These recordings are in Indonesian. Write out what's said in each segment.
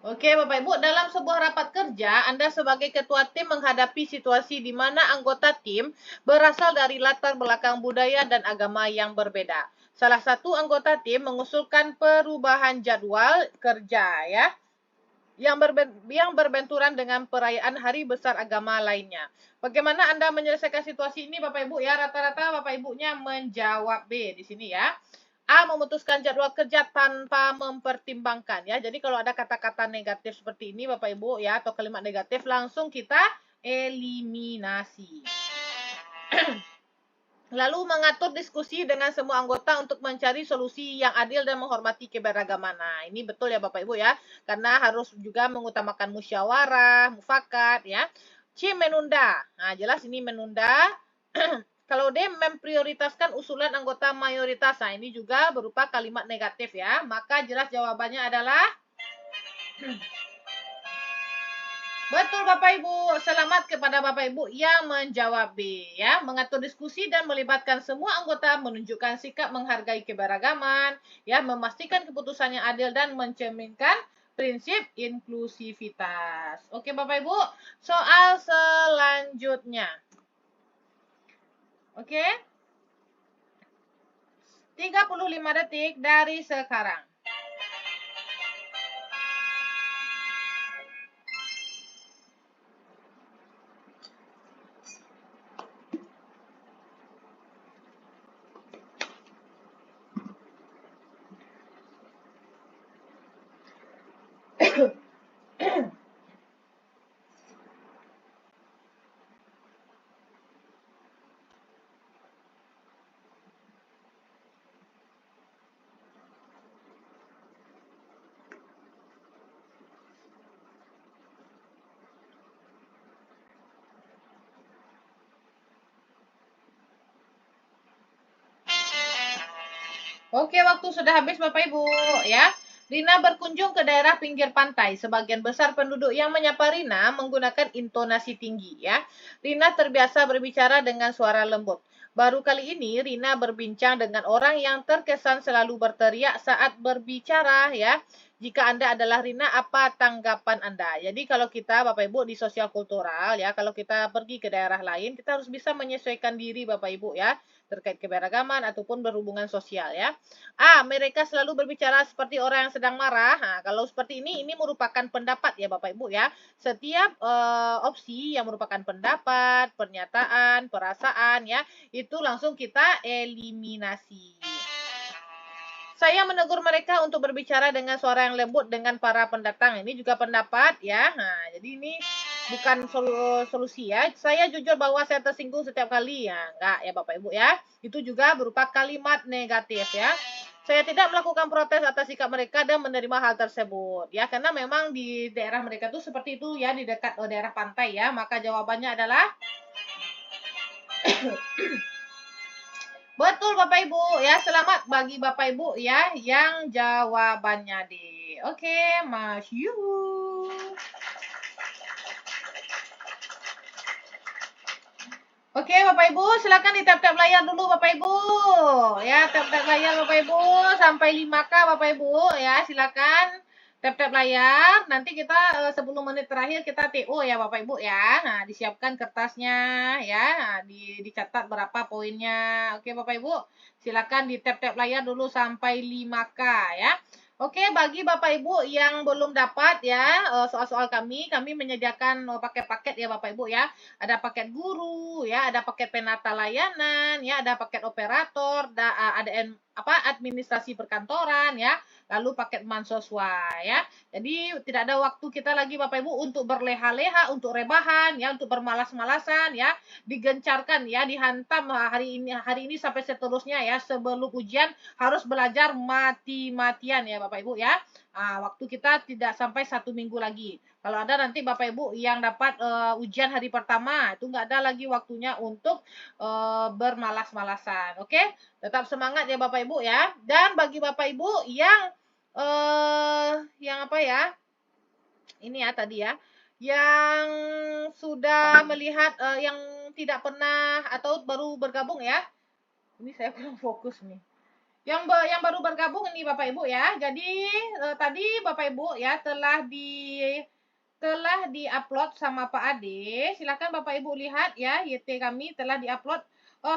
Oke, Bapak Ibu, dalam sebuah rapat kerja, Anda sebagai ketua tim menghadapi situasi di mana anggota tim berasal dari latar belakang budaya dan agama yang berbeda. Salah satu anggota tim mengusulkan perubahan jadwal kerja ya, yang berbenturan dengan perayaan hari besar agama lainnya. Bagaimana Anda menyelesaikan situasi ini, Bapak Ibu ya? Rata-rata Bapak Ibunya menjawab B di sini ya. A, memutuskan jadwal kerja tanpa mempertimbangkan ya. Jadi kalau ada kata-kata negatif seperti ini Bapak Ibu ya, atau kalimat negatif, langsung kita eliminasi. Lalu mengatur diskusi dengan semua anggota untuk mencari solusi yang adil dan menghormati keberagaman. Nah, ini betul ya Bapak Ibu ya, karena harus juga mengutamakan musyawarah, mufakat ya. C, menunda. Nah, jelas ini menunda. Kalau D, memprioritaskan usulan anggota mayoritas. Nah, ini juga berupa kalimat negatif ya. Maka jelas jawabannya adalah betul Bapak Ibu. Selamat kepada Bapak Ibu yang menjawab B ya. Mengatur diskusi dan melibatkan semua anggota menunjukkan sikap menghargai keberagaman, ya, memastikan keputusan yang adil dan mencerminkan prinsip inklusivitas. Oke Bapak Ibu, soal selanjutnya. Oke. 35 detik dari sekarang. Oke, waktu sudah habis Bapak Ibu ya. Rina berkunjung ke daerah pinggir pantai. Sebagian besar penduduk yang menyapa Rina menggunakan intonasi tinggi ya. Rina terbiasa berbicara dengan suara lembut. Baru kali ini Rina berbincang dengan orang yang terkesan selalu berteriak saat berbicara ya. Jika Anda adalah Rina, apa tanggapan Anda? Jadi kalau kita Bapak Ibu di sosial kultural ya, kalau kita pergi ke daerah lain, kita harus bisa menyesuaikan diri Bapak Ibu ya, terkait keberagaman ataupun berhubungan sosial ya. A, mereka selalu berbicara seperti orang yang sedang marah. Nah, kalau seperti ini merupakan pendapat ya Bapak Ibu ya. Setiap opsi yang merupakan pendapat, pernyataan, perasaan ya, itu langsung kita eliminasi. Saya menegur mereka untuk berbicara dengan suara yang lembut dengan para pendatang. Ini juga pendapat ya. Nah, jadi ini bukan solusi ya. Saya jujur bahwa saya tersinggung setiap kali ya. Enggak ya Bapak Ibu ya. Itu juga berupa kalimat negatif ya. Saya tidak melakukan protes atas sikap mereka dan menerima hal tersebut ya, karena memang di daerah mereka tuh seperti itu ya, di dekat daerah pantai ya. Maka jawabannya adalah betul Bapak Ibu ya. Selamat bagi Bapak Ibu ya yang jawabannya D. Oke, Mas Yu. Oke, Bapak Ibu, silakan di tap-tap layar dulu Bapak Ibu. Ya, tap-tap layar Bapak Ibu sampai 5K Bapak Ibu ya, silakan tap-tap layar. Nanti kita 10 menit terakhir kita TO ya Bapak Ibu ya. Nah, disiapkan kertasnya ya. Nah, dicatat berapa poinnya. Oke, Bapak Ibu. Silakan di tap-tap layar dulu sampai 5K ya. Oke, bagi Bapak Ibu yang belum dapat ya soal-soal kami menyediakan paket-paket ya Bapak Ibu ya. Ada paket guru ya, ada paket penata layanan ya, ada paket operator, ada administrasi perkantoran ya, lalu paket mahasiswa ya. Jadi tidak ada waktu kita lagi Bapak Ibu untuk berleha-leha, untuk rebahan ya, untuk bermalas-malasan ya, digencarkan ya, dihantam hari ini sampai seterusnya ya, sebelum ujian harus belajar mati-matian ya Bapak Ibu ya. Waktu kita tidak sampai 1 minggu lagi. Kalau ada nanti Bapak Ibu yang dapat ujian hari pertama, itu nggak ada lagi waktunya untuk bermalas-malasan. Oke, tetap semangat ya Bapak Ibu ya. Dan bagi Bapak Ibu yang apa ya? Ini ya tadi ya, yang sudah melihat yang tidak pernah atau baru bergabung ya. Ini saya kurang fokus nih. Yang baru bergabung ini Bapak Ibu ya. Jadi tadi Bapak Ibu ya telah diupload sama Pak Ade. Silakan Bapak Ibu lihat ya, YT kami telah diupload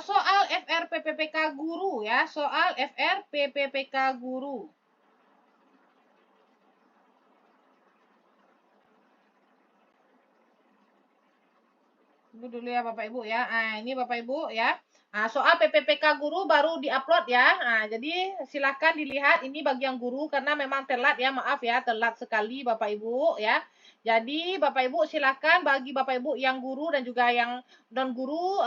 soal FRPPPK guru ya, soal FRPPPK guru. Tunggu dulu ya Bapak Ibu ya. Nah, ini Bapak Ibu ya. Nah, soal PPPK guru baru diupload ya. Nah, jadi silakan dilihat ini bagian guru karena memang telat ya. Maaf ya, telat sekali Bapak Ibu ya. Jadi Bapak Ibu silakan bagi Bapak Ibu yang guru dan juga yang non guru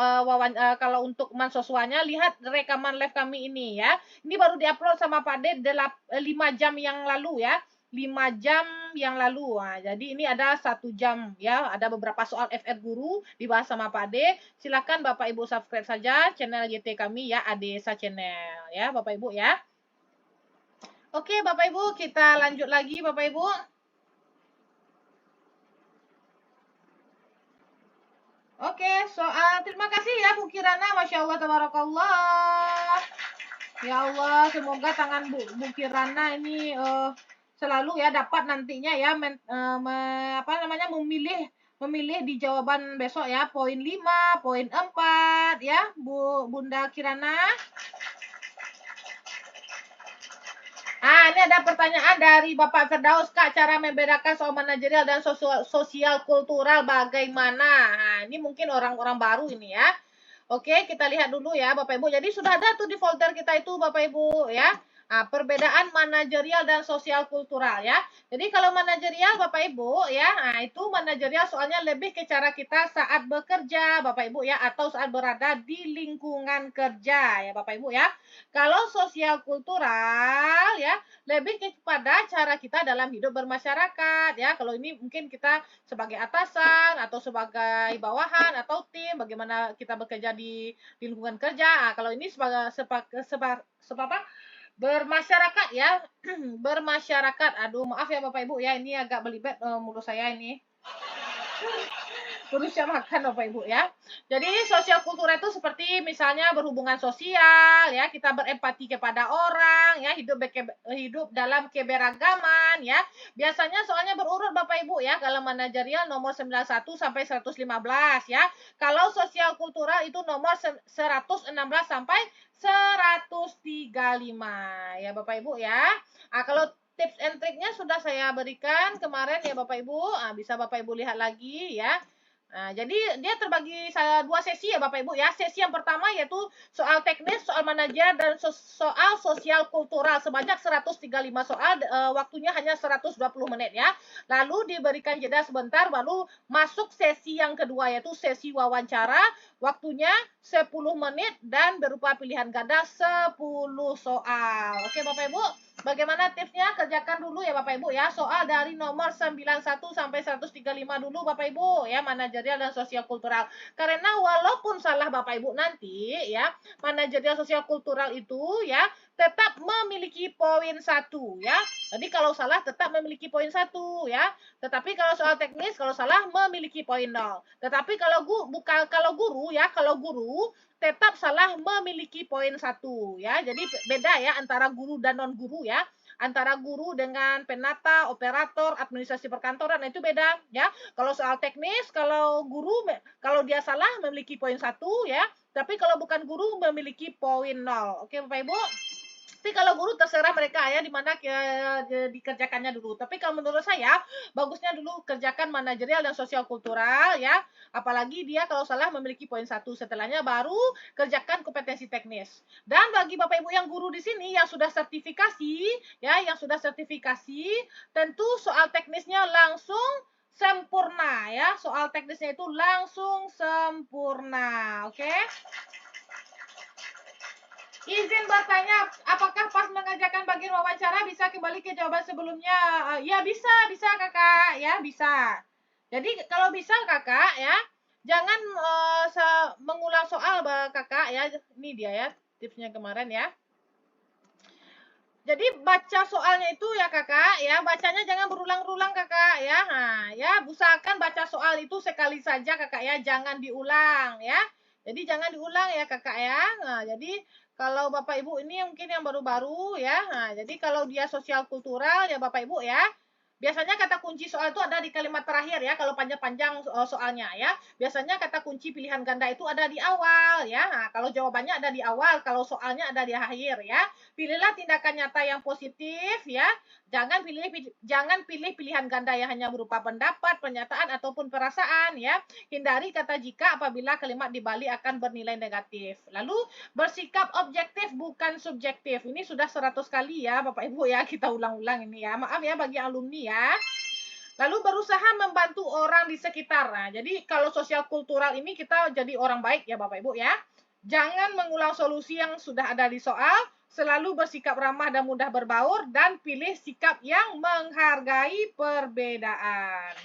kalau untuk mahasiswanya lihat rekaman live kami ini ya. Ini baru diupload sama Pak De 5 jam yang lalu ya. 5 jam yang lalu. Nah, jadi ini ada 1 jam ya. Ada beberapa soal FR guru dibahas sama Pak Ade. Silakan Bapak Ibu subscribe saja channel YT kami ya, Adesa Channel ya, Bapak Ibu ya. Oke, Bapak Ibu, kita lanjut lagi Bapak Ibu. Oke, soal terima kasih ya Bu Kirana, Masya Allah, tabarakallah. Ya Allah, semoga tangan Bu Kirana ini selalu ya dapat nantinya ya memilih di jawaban besok ya, poin 5, poin 4 ya, Bunda Kirana. Ini ada pertanyaan dari Bapak Firdaus, Kak, cara membedakan soal manajerial dan sosial kultural bagaimana? Nah, ini mungkin orang-orang baru ini ya. Oke, kita lihat dulu ya Bapak Ibu. Jadi sudah ada tuh di folder kita itu Bapak Ibu ya. Perbedaan manajerial dan sosial kultural ya. Jadi kalau manajerial Bapak Ibu ya, itu manajerial soalnya lebih ke cara kita saat bekerja Bapak Ibu ya, atau saat berada di lingkungan kerja ya Bapak Ibu ya. Kalau sosial kultural ya, lebih kepada cara kita dalam hidup bermasyarakat ya. Kalau ini mungkin kita sebagai atasan atau sebagai bawahan atau tim, bagaimana kita bekerja di lingkungan kerja. Kalau ini bermasyarakat ya. Bermasyarakat. Aduh, maaf ya Bapak Ibu ya, ini agak belibet mulut saya ini. Terusnya makan Bapak Ibu ya. Jadi sosial kultural itu seperti misalnya berhubungan sosial ya, kita berempati kepada orang ya, hidup dalam keberagaman ya. Biasanya soalnya berurut Bapak Ibu ya, kalau manajerial nomor 91 sampai 115 ya. Kalau sosial kultural itu nomor 116 sampai 135 ya Bapak Ibu ya. Kalau tips and triknya sudah saya berikan kemarin ya Bapak Ibu. Bisa Bapak Ibu lihat lagi ya. Jadi dia terbagi 2 sesi ya Bapak Ibu ya. Sesi yang pertama yaitu soal teknis, soal manajer dan soal sosial kultural sebanyak 135 soal, waktunya hanya 120 menit ya. Lalu diberikan jeda sebentar baru masuk sesi yang kedua yaitu sesi wawancara, waktunya 10 menit dan berupa pilihan ganda 10 soal. Oke Bapak Ibu, bagaimana tipsnya? Kerjakan dulu ya Bapak Ibu ya. Soal dari nomor 91 sampai 135 dulu Bapak Ibu ya, manajerial dan sosial kultural. Karena walaupun salah Bapak Ibu nanti ya, manajerial sosial kultural itu ya tetap memiliki poin 1 ya. Jadi kalau salah tetap memiliki poin 1 ya. Tetapi kalau soal teknis kalau salah memiliki poin 0. Tetapi kalau guru tetap salah memiliki poin 1 ya. Jadi beda ya antara guru dan non guru ya. Antara guru dengan penata, operator, administrasi perkantoran itu beda ya. Kalau soal teknis, kalau guru kalau dia salah memiliki poin 1 ya. Tapi kalau bukan guru memiliki poin 0. Oke Bapak Ibu? Tapi kalau guru terserah mereka ya di mana dikerjakannya dulu. Tapi kalau menurut saya bagusnya dulu kerjakan manajerial dan sosial kultural ya. Apalagi dia kalau salah memiliki poin 1. Setelahnya baru kerjakan kompetensi teknis. Dan bagi Bapak Ibu yang guru di sini yang sudah sertifikasi ya, tentu soal teknisnya langsung sempurna ya. Soal teknisnya itu langsung sempurna. Oke? Izin bertanya, apakah pas mengerjakan bagian wawancara bisa kembali ke jawaban sebelumnya? Ya bisa Kakak, ya bisa. Jadi kalau bisa Kakak ya, jangan mengulang soal Kakak ya. Ini dia ya, tipsnya kemarin ya. Jadi baca soalnya itu ya Kakak ya, bacanya jangan berulang-ulang Kakak ya. Ya usahakan baca soal itu sekali saja Kakak ya, jangan diulang ya. Jadi jangan diulang ya Kakak ya. Jadi Kalau Bapak Ibu ini mungkin yang baru-baru ya. Nah, jadi kalau dia sosial kultural ya Bapak Ibu ya. Biasanya kata kunci soal itu ada di kalimat terakhir ya, kalau panjang-panjang soalnya ya. Biasanya kata kunci pilihan ganda itu ada di awal ya. Nah, kalau jawabannya ada di awal, kalau soalnya ada di akhir ya. Pilihlah tindakan nyata yang positif ya. Jangan pilih pilihan ganda yang hanya berupa pendapat, pernyataan ataupun perasaan ya. Hindari kata jika apabila kalimat di balik akan bernilai negatif. Lalu bersikap objektif bukan subjektif. Ini sudah 100 kali ya Bapak Ibu ya, kita ulang-ulang ini ya. Maaf ya bagi alumni ya. Lalu berusaha membantu orang di sekitar. Nah, jadi kalau sosial kultural ini kita jadi orang baik ya Bapak Ibu ya. Jangan mengulang solusi yang sudah ada di soal, selalu bersikap ramah dan mudah berbaur, dan pilih sikap yang menghargai perbedaan.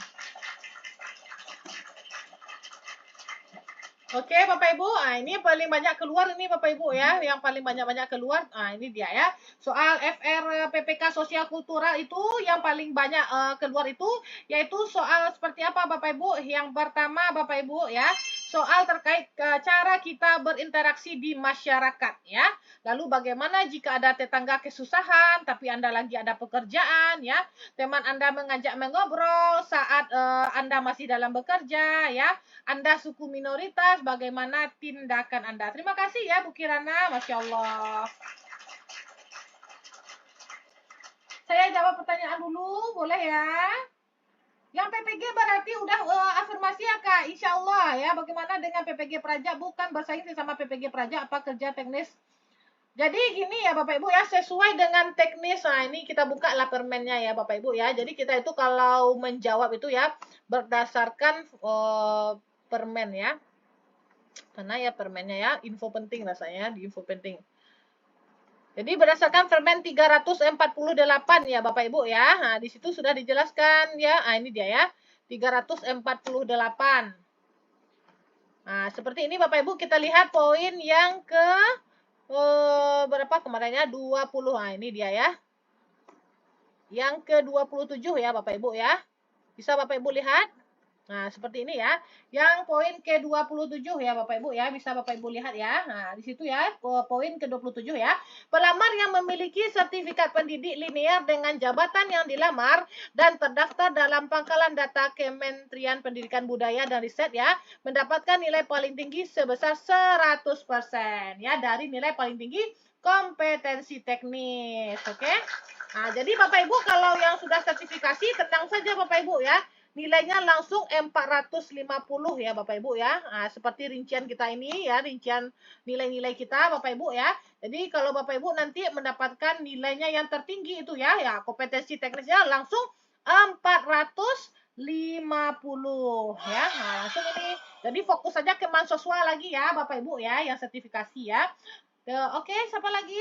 Oke, Bapak Ibu, ini paling banyak keluar ini Bapak Ibu ya, yang paling banyak-banyak keluar. Ini dia ya. Soal FR PPK sosial kultural itu yang paling banyak keluar itu yaitu soal seperti apa Bapak Ibu? Yang pertama Bapak Ibu ya, soal terkait cara kita berinteraksi di masyarakat ya. Lalu bagaimana jika ada tetangga kesusahan tapi Anda lagi ada pekerjaan ya. Teman Anda mengajak mengobrol saat Anda masih dalam bekerja ya. Anda suku minoritas, bagaimana tindakan Anda? Terima kasih ya Bu Kirana, Masya Allah. Saya jawab pertanyaan dulu, boleh ya? Yang PPG berarti udah afirmasi ya Kak, Insya Allah ya. Bagaimana dengan PPG Praja? Bukan bersaing sama PPG Praja, apa kerja teknis? Jadi gini ya Bapak Ibu ya, sesuai dengan teknis. Nah ini kita buka lah permennya ya Bapak Ibu ya. Jadi kita itu kalau menjawab itu ya berdasarkan permen ya. Karena ya permennya ya, info penting rasanya di info penting. Jadi berdasarkan permen 348 ya Bapak Ibu ya. Nah, di situ sudah dijelaskan ya. Ini dia ya. 348. Nah, seperti ini Bapak Ibu, kita lihat poin yang ke berapa kemarinnya? 20. Nah, ini dia ya. Yang ke 27 ya Bapak Ibu ya. Bisa Bapak Ibu lihat? Nah, seperti ini ya. Yang poin ke-27 ya Bapak Ibu ya. Bisa Bapak Ibu lihat ya. Nah, di situ ya poin ke-27 ya. Pelamar yang memiliki sertifikat pendidik linear dengan jabatan yang dilamar dan terdaftar dalam pangkalan data Kementerian Pendidikan Budaya dan Riset ya, mendapatkan nilai paling tinggi sebesar 100% ya dari nilai paling tinggi kompetensi teknis. Oke? Nah, jadi Bapak Ibu kalau yang sudah sertifikasi tenang saja Bapak Ibu ya. Nilainya langsung 450 ya Bapak Ibu ya. Nah, seperti rincian kita ini ya, rincian nilai-nilai kita Bapak Ibu ya. Jadi kalau Bapak Ibu nanti mendapatkan nilainya yang tertinggi itu ya, kompetensi teknisnya langsung 450 ya. Nah, langsung ini. Jadi fokus saja ke mahasiswa lagi ya Bapak Ibu ya yang sertifikasi ya. Oke, siapa lagi?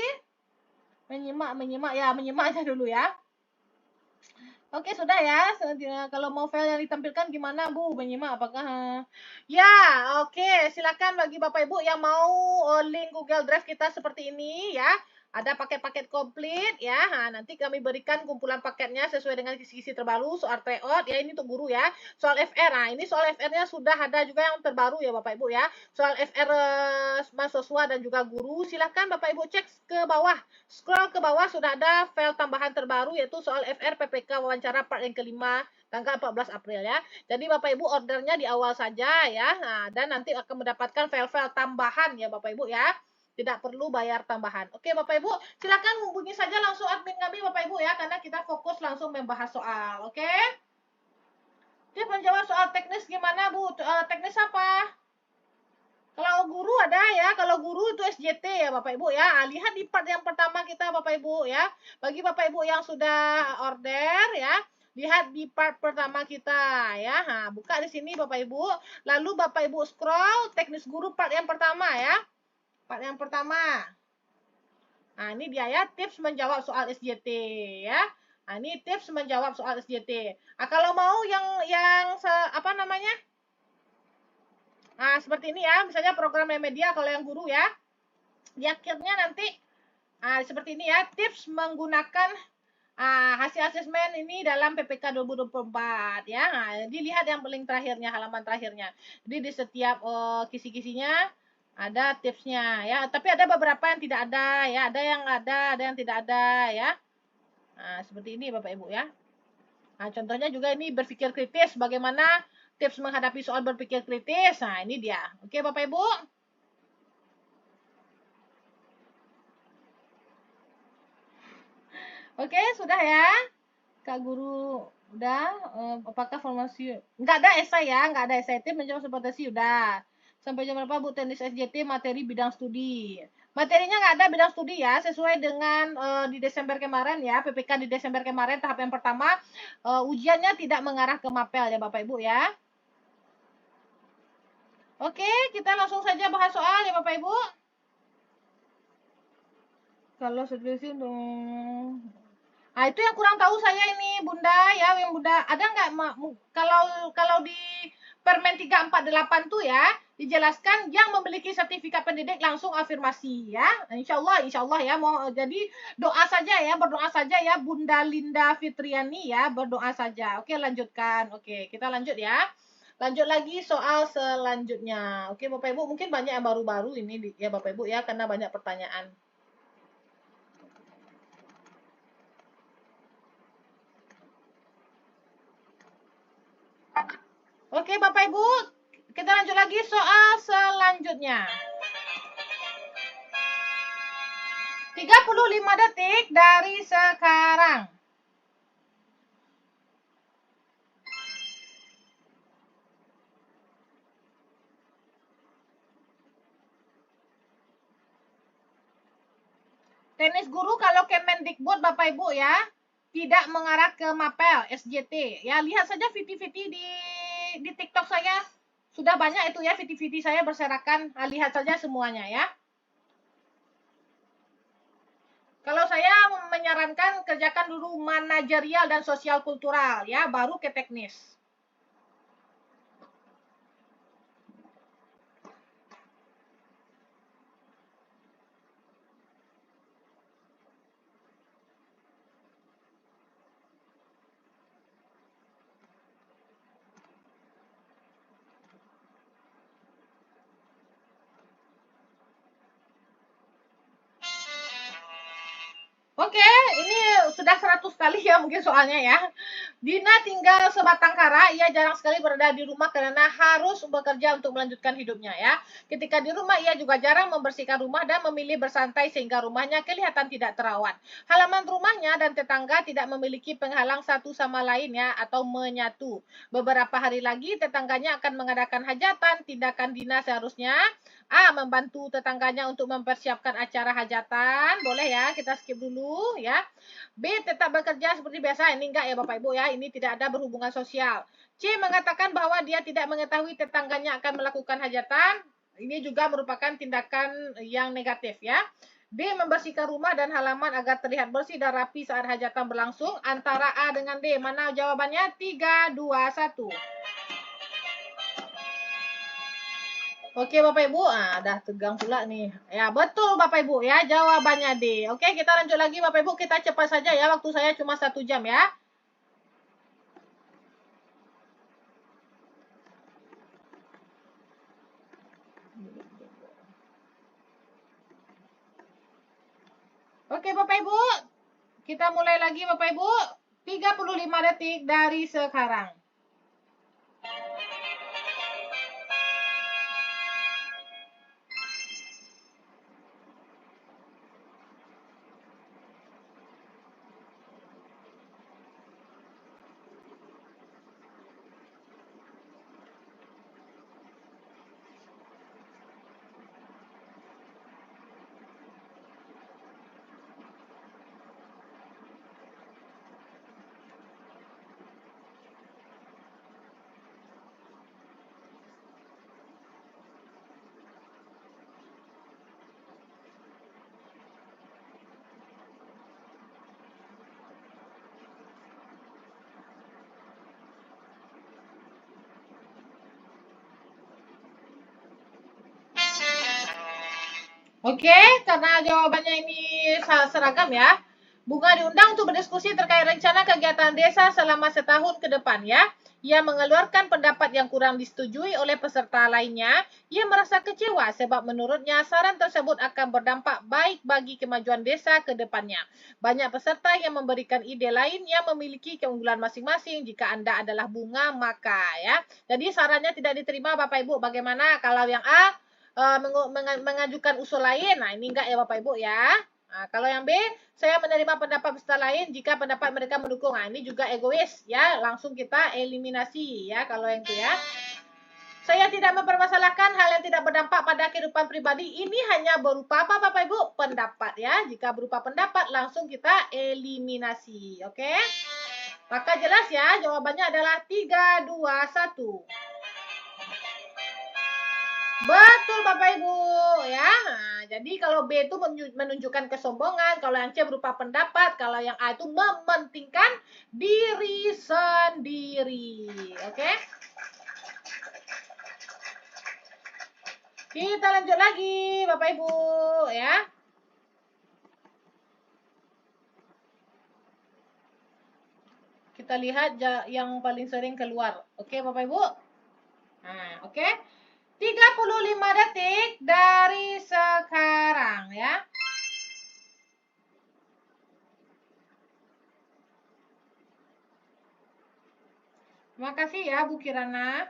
Menyimak ya, menyimak aja dulu ya. Oke, sudah ya. Kalau mau file yang ditampilkan gimana, Bu? Menyimak apakah? Ya, oke. Silakan bagi Bapak Ibu yang mau link Google Drive kita seperti ini ya. Ada paket-paket komplit ya. Nah, nanti kami berikan kumpulan paketnya sesuai dengan kisi-kisi terbaru, soal tryout ya, ini untuk guru ya. Soal FR. Nah, ini soal FR-nya sudah ada juga yang terbaru ya Bapak Ibu ya. Soal FR mahasiswa dan juga guru. Silakan Bapak Ibu cek ke bawah. Scroll ke bawah sudah ada file tambahan terbaru yaitu soal FR PPK wawancara part yang kelima tanggal 14 April ya. Jadi Bapak Ibu ordernya di awal saja ya. Nah, dan nanti akan mendapatkan file-file tambahan ya Bapak Ibu ya. Tidak perlu bayar tambahan. Oke Bapak Ibu, silakan hubungi saja langsung admin kami Bapak Ibu ya karena kita fokus langsung membahas soal. Oke? Dia menjawab soal teknis gimana Bu? Teknis apa? Kalau guru ada ya, kalau guru itu SJT ya Bapak Ibu ya. Lihat di part yang pertama kita Bapak Ibu ya. Bagi Bapak Ibu yang sudah order ya, lihat di part pertama kita ya. Nah, buka di sini Bapak Ibu. Lalu Bapak Ibu scroll teknis guru part yang pertama ya. Part yang pertama. Nah, ini dia ya tips menjawab soal SJT ya. Nah, ini tips menjawab soal SJT. Nah, kalau mau yang apa namanya? Nah, seperti ini ya, misalnya program media kalau yang guru ya. Di akhirnya nanti seperti ini ya, tips menggunakan hasil asesmen ini dalam PPK 2024 ya. Nah, dilihat yang paling terakhirnya, halaman terakhirnya. Jadi di setiap kisi-kisinya Ada tipsnya ya, tapi ada beberapa yang tidak ada ya, ada yang tidak ada ya. Nah, seperti ini Bapak Ibu ya. Nah, contohnya juga ini berpikir kritis, bagaimana tips menghadapi soal berpikir kritis. Nah, ini dia. Oke Bapak Ibu. Oke, sudah ya. Kak Guru udah, apakah formasi nggak ada esai ya, nggak ada esai tim menjawab kompetisi udah. Sampai jam berapa Bu teknis SJT materi bidang studi? Materinya nggak ada bidang studi ya, sesuai dengan di Desember kemarin ya, PPK di Desember kemarin tahap yang pertama, ujiannya tidak mengarah ke mapel ya Bapak Ibu ya. Oke, kita langsung saja bahas soal ya Bapak Ibu. Kalau skripsi untuk itu yang kurang tahu saya ini Bunda ya, yang Bunda ada nggak kalau di Permen 348 tuh ya dijelaskan yang memiliki sertifikat pendidik langsung afirmasi ya. Insya Allah ya mau jadi doa saja ya, berdoa saja ya Bunda Linda Fitriani ya, berdoa saja. Oke, lanjutkan. Oke, kita lanjut ya. Lanjut lagi soal selanjutnya. Oke, Bapak Ibu mungkin banyak yang baru-baru ini ya Bapak Ibu ya karena banyak pertanyaan. Oke, Bapak Ibu, kita lanjut lagi soal selanjutnya. 35 detik dari sekarang. Teknis guru kalau Kemendikbud Bapak Ibu ya, tidak mengarah ke mapel SJT. Ya, lihat saja video-video di TikTok saya. Sudah banyak itu ya video-video saya berserakan. Lihat saja semuanya ya. Kalau saya menyarankan kerjakan dulu manajerial dan sosial kultural ya, baru ke teknis. Oke, ini sudah 100 kali ya mungkin soalnya ya. Dina tinggal sebatang kara, ia jarang sekali berada di rumah karena harus bekerja untuk melanjutkan hidupnya ya. Ketika di rumah ia juga jarang membersihkan rumah dan memilih bersantai sehingga rumahnya kelihatan tidak terawat. Halaman rumahnya dan tetangga tidak memiliki penghalang satu sama lain ya atau menyatu. Beberapa hari lagi tetangganya akan mengadakan hajatan, tindakan Dina seharusnya membantu tetangganya untuk mempersiapkan acara hajatan. Boleh ya, kita skip dulu ya. B. Tetap bekerja seperti biasa. Ini enggak ya Bapak Ibu ya. Ini tidak ada berhubungan sosial. C. Mengatakan bahwa dia tidak mengetahui tetangganya akan melakukan hajatan. Ini juga merupakan tindakan yang negatif ya. D. Membersihkan rumah dan halaman agar terlihat bersih dan rapi saat hajatan berlangsung. Antara A dengan D. Mana jawabannya? 3, 2, 1. Oke Bapak Ibu, dah tegang pula nih. Ya betul Bapak Ibu ya, jawabannya D. Oke, kita lanjut lagi Bapak Ibu, kita cepat saja ya, waktu saya cuma 1 jam ya. Oke Bapak Ibu, kita mulai lagi Bapak Ibu, 35 detik dari sekarang. Oke, karena jawabannya ini seragam ya. Bunga diundang untuk berdiskusi terkait rencana kegiatan desa selama setahun ke depan ya. Ia mengeluarkan pendapat yang kurang disetujui oleh peserta lainnya. Ia merasa kecewa sebab menurutnya saran tersebut akan berdampak baik bagi kemajuan desa ke depannya. Banyak peserta yang memberikan ide lain yang memiliki keunggulan masing-masing. Jika Anda adalah bunga, maka ya. Jadi sarannya tidak diterima Bapak Ibu. Bagaimana kalau yang A mengajukan usul lain? Nah, ini enggak ya Bapak Ibu ya. Nah, kalau yang B, saya menerima pendapat peserta lain jika pendapat mereka mendukung. Nah, ini juga egois ya, langsung kita eliminasi ya kalau yang itu ya. Saya tidak mempermasalahkan hal yang tidak berdampak pada kehidupan pribadi. Ini hanya berupa apa Bapak Ibu? Pendapat ya. Jika berupa pendapat langsung kita eliminasi. Oke? Maka jelas ya, jawabannya adalah 3, 2, 1. Betul Bapak Ibu ya. Nah, jadi kalau B itu menunjukkan kesombongan, kalau yang C berupa pendapat, kalau yang A itu mementingkan diri sendiri. Oke? Kita lanjut lagi Bapak Ibu ya. Kita lihat yang paling sering keluar. Oke Bapak Ibu? Nah, oke. 35 detik dari sekarang ya. Terima kasih ya Bu Kirana.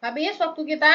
Habis waktu kita.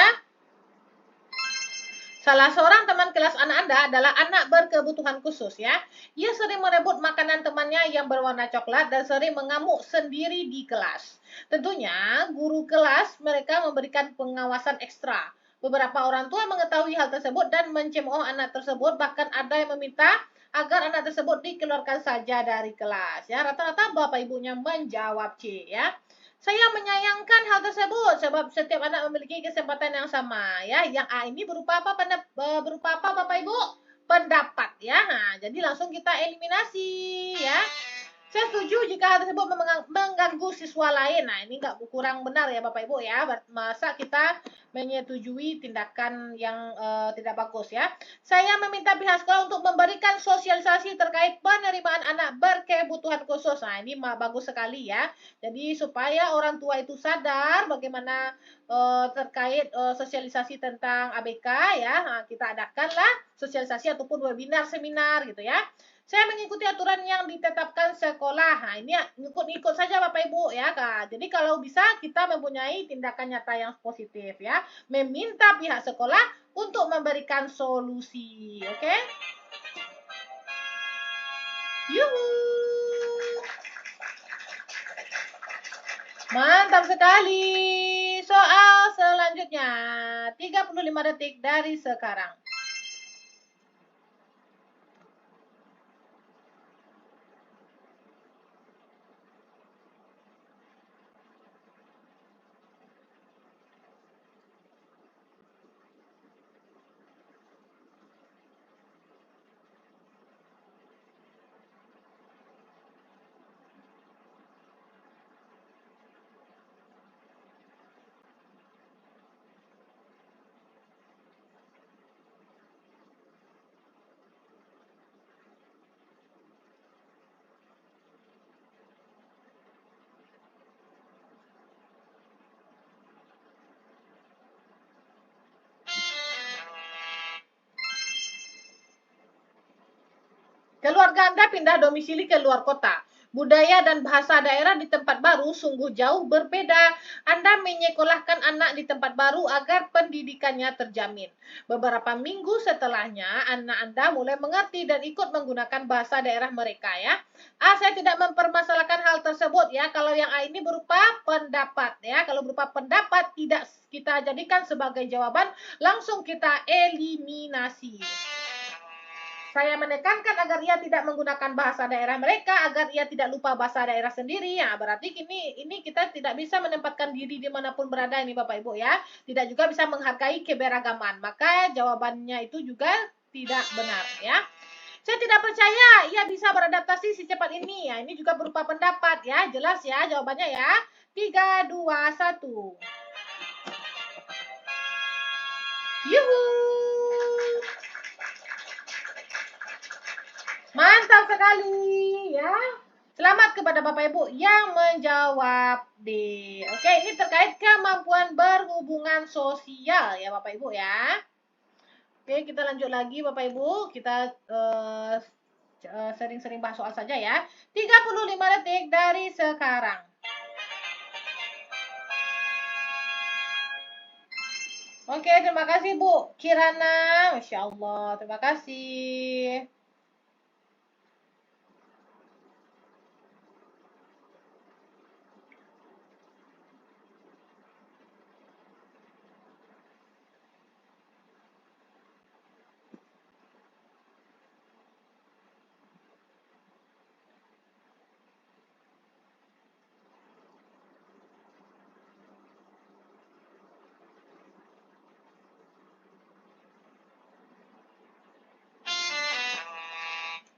Salah seorang teman kelas anak Anda adalah anak berkebutuhan khusus ya. Ia sering merebut makanan temannya yang berwarna coklat dan sering mengamuk sendiri di kelas. Tentunya guru kelas mereka memberikan pengawasan ekstra. Beberapa orang tua mengetahui hal tersebut dan mencemooh anak tersebut, bahkan ada yang meminta agar anak tersebut dikeluarkan saja dari kelas ya. Rata-rata bapak ibunya menjawab C ya. Saya menyayangkan hal tersebut sebab setiap anak memiliki kesempatan yang sama ya. Yang A ini berupa apa Bapak Ibu? Pendapat ya. Nah, jadi langsung kita eliminasi ya. Saya setuju jika hal tersebut mengganggu siswa lain. Nah, ini nggak kurang benar ya Bapak Ibu ya. Masa kita menyetujui tindakan yang tidak bagus ya. Saya meminta pihak sekolah untuk memberikan sosialisasi terkait penerimaan anak berkebutuhan khusus. Nah, ini bagus sekali ya. Jadi supaya orang tua itu sadar bagaimana terkait sosialisasi tentang ABK ya. Nah, kita adakanlah sosialisasi ataupun webinar, seminar gitu ya. Saya mengikuti aturan yang ditetapkan sekolah. Nah, ini ikut saja Bapak Ibu ya, Kak. Jadi kalau bisa kita mempunyai tindakan nyata yang positif ya. Meminta pihak sekolah untuk memberikan solusi. Oke? Yuhu. Mantap sekali. Soal selanjutnya. 35 detik dari sekarang. Keluarga Anda pindah domisili ke luar kota. Budaya dan bahasa daerah di tempat baru sungguh jauh berbeda. Anda menyekolahkan anak di tempat baru agar pendidikannya terjamin. Beberapa minggu setelahnya, anak Anda mulai mengerti dan ikut menggunakan bahasa daerah mereka ya. Saya tidak mempermasalahkan hal tersebut ya. Kalau yang A ini berupa pendapat ya. Kalau berupa pendapat tidak kita jadikan sebagai jawaban, langsung kita eliminasi. Saya menekankan agar ia tidak menggunakan bahasa daerah mereka, agar ia tidak lupa bahasa daerah sendiri. Ya, berarti ini kita tidak bisa menempatkan diri dimanapun berada ini Bapak Ibu ya. Tidak juga bisa menghargai keberagaman. Maka jawabannya itu juga tidak benar ya. Saya tidak percaya ia bisa beradaptasi secepat ini. Ya, ini juga berupa pendapat ya. Jelas ya jawabannya ya. 3, 2, 1. Yuhu. Mantap sekali ya. Selamat kepada Bapak Ibu yang menjawab D. Oke, ini terkait kemampuan berhubungan sosial ya Bapak Ibu ya. Oke, kita lanjut lagi Bapak Ibu. Kita sering-sering bahas soal saja ya. 35 detik dari sekarang. Oke, terima kasih Bu Kirana. Masya Allah, terima kasih.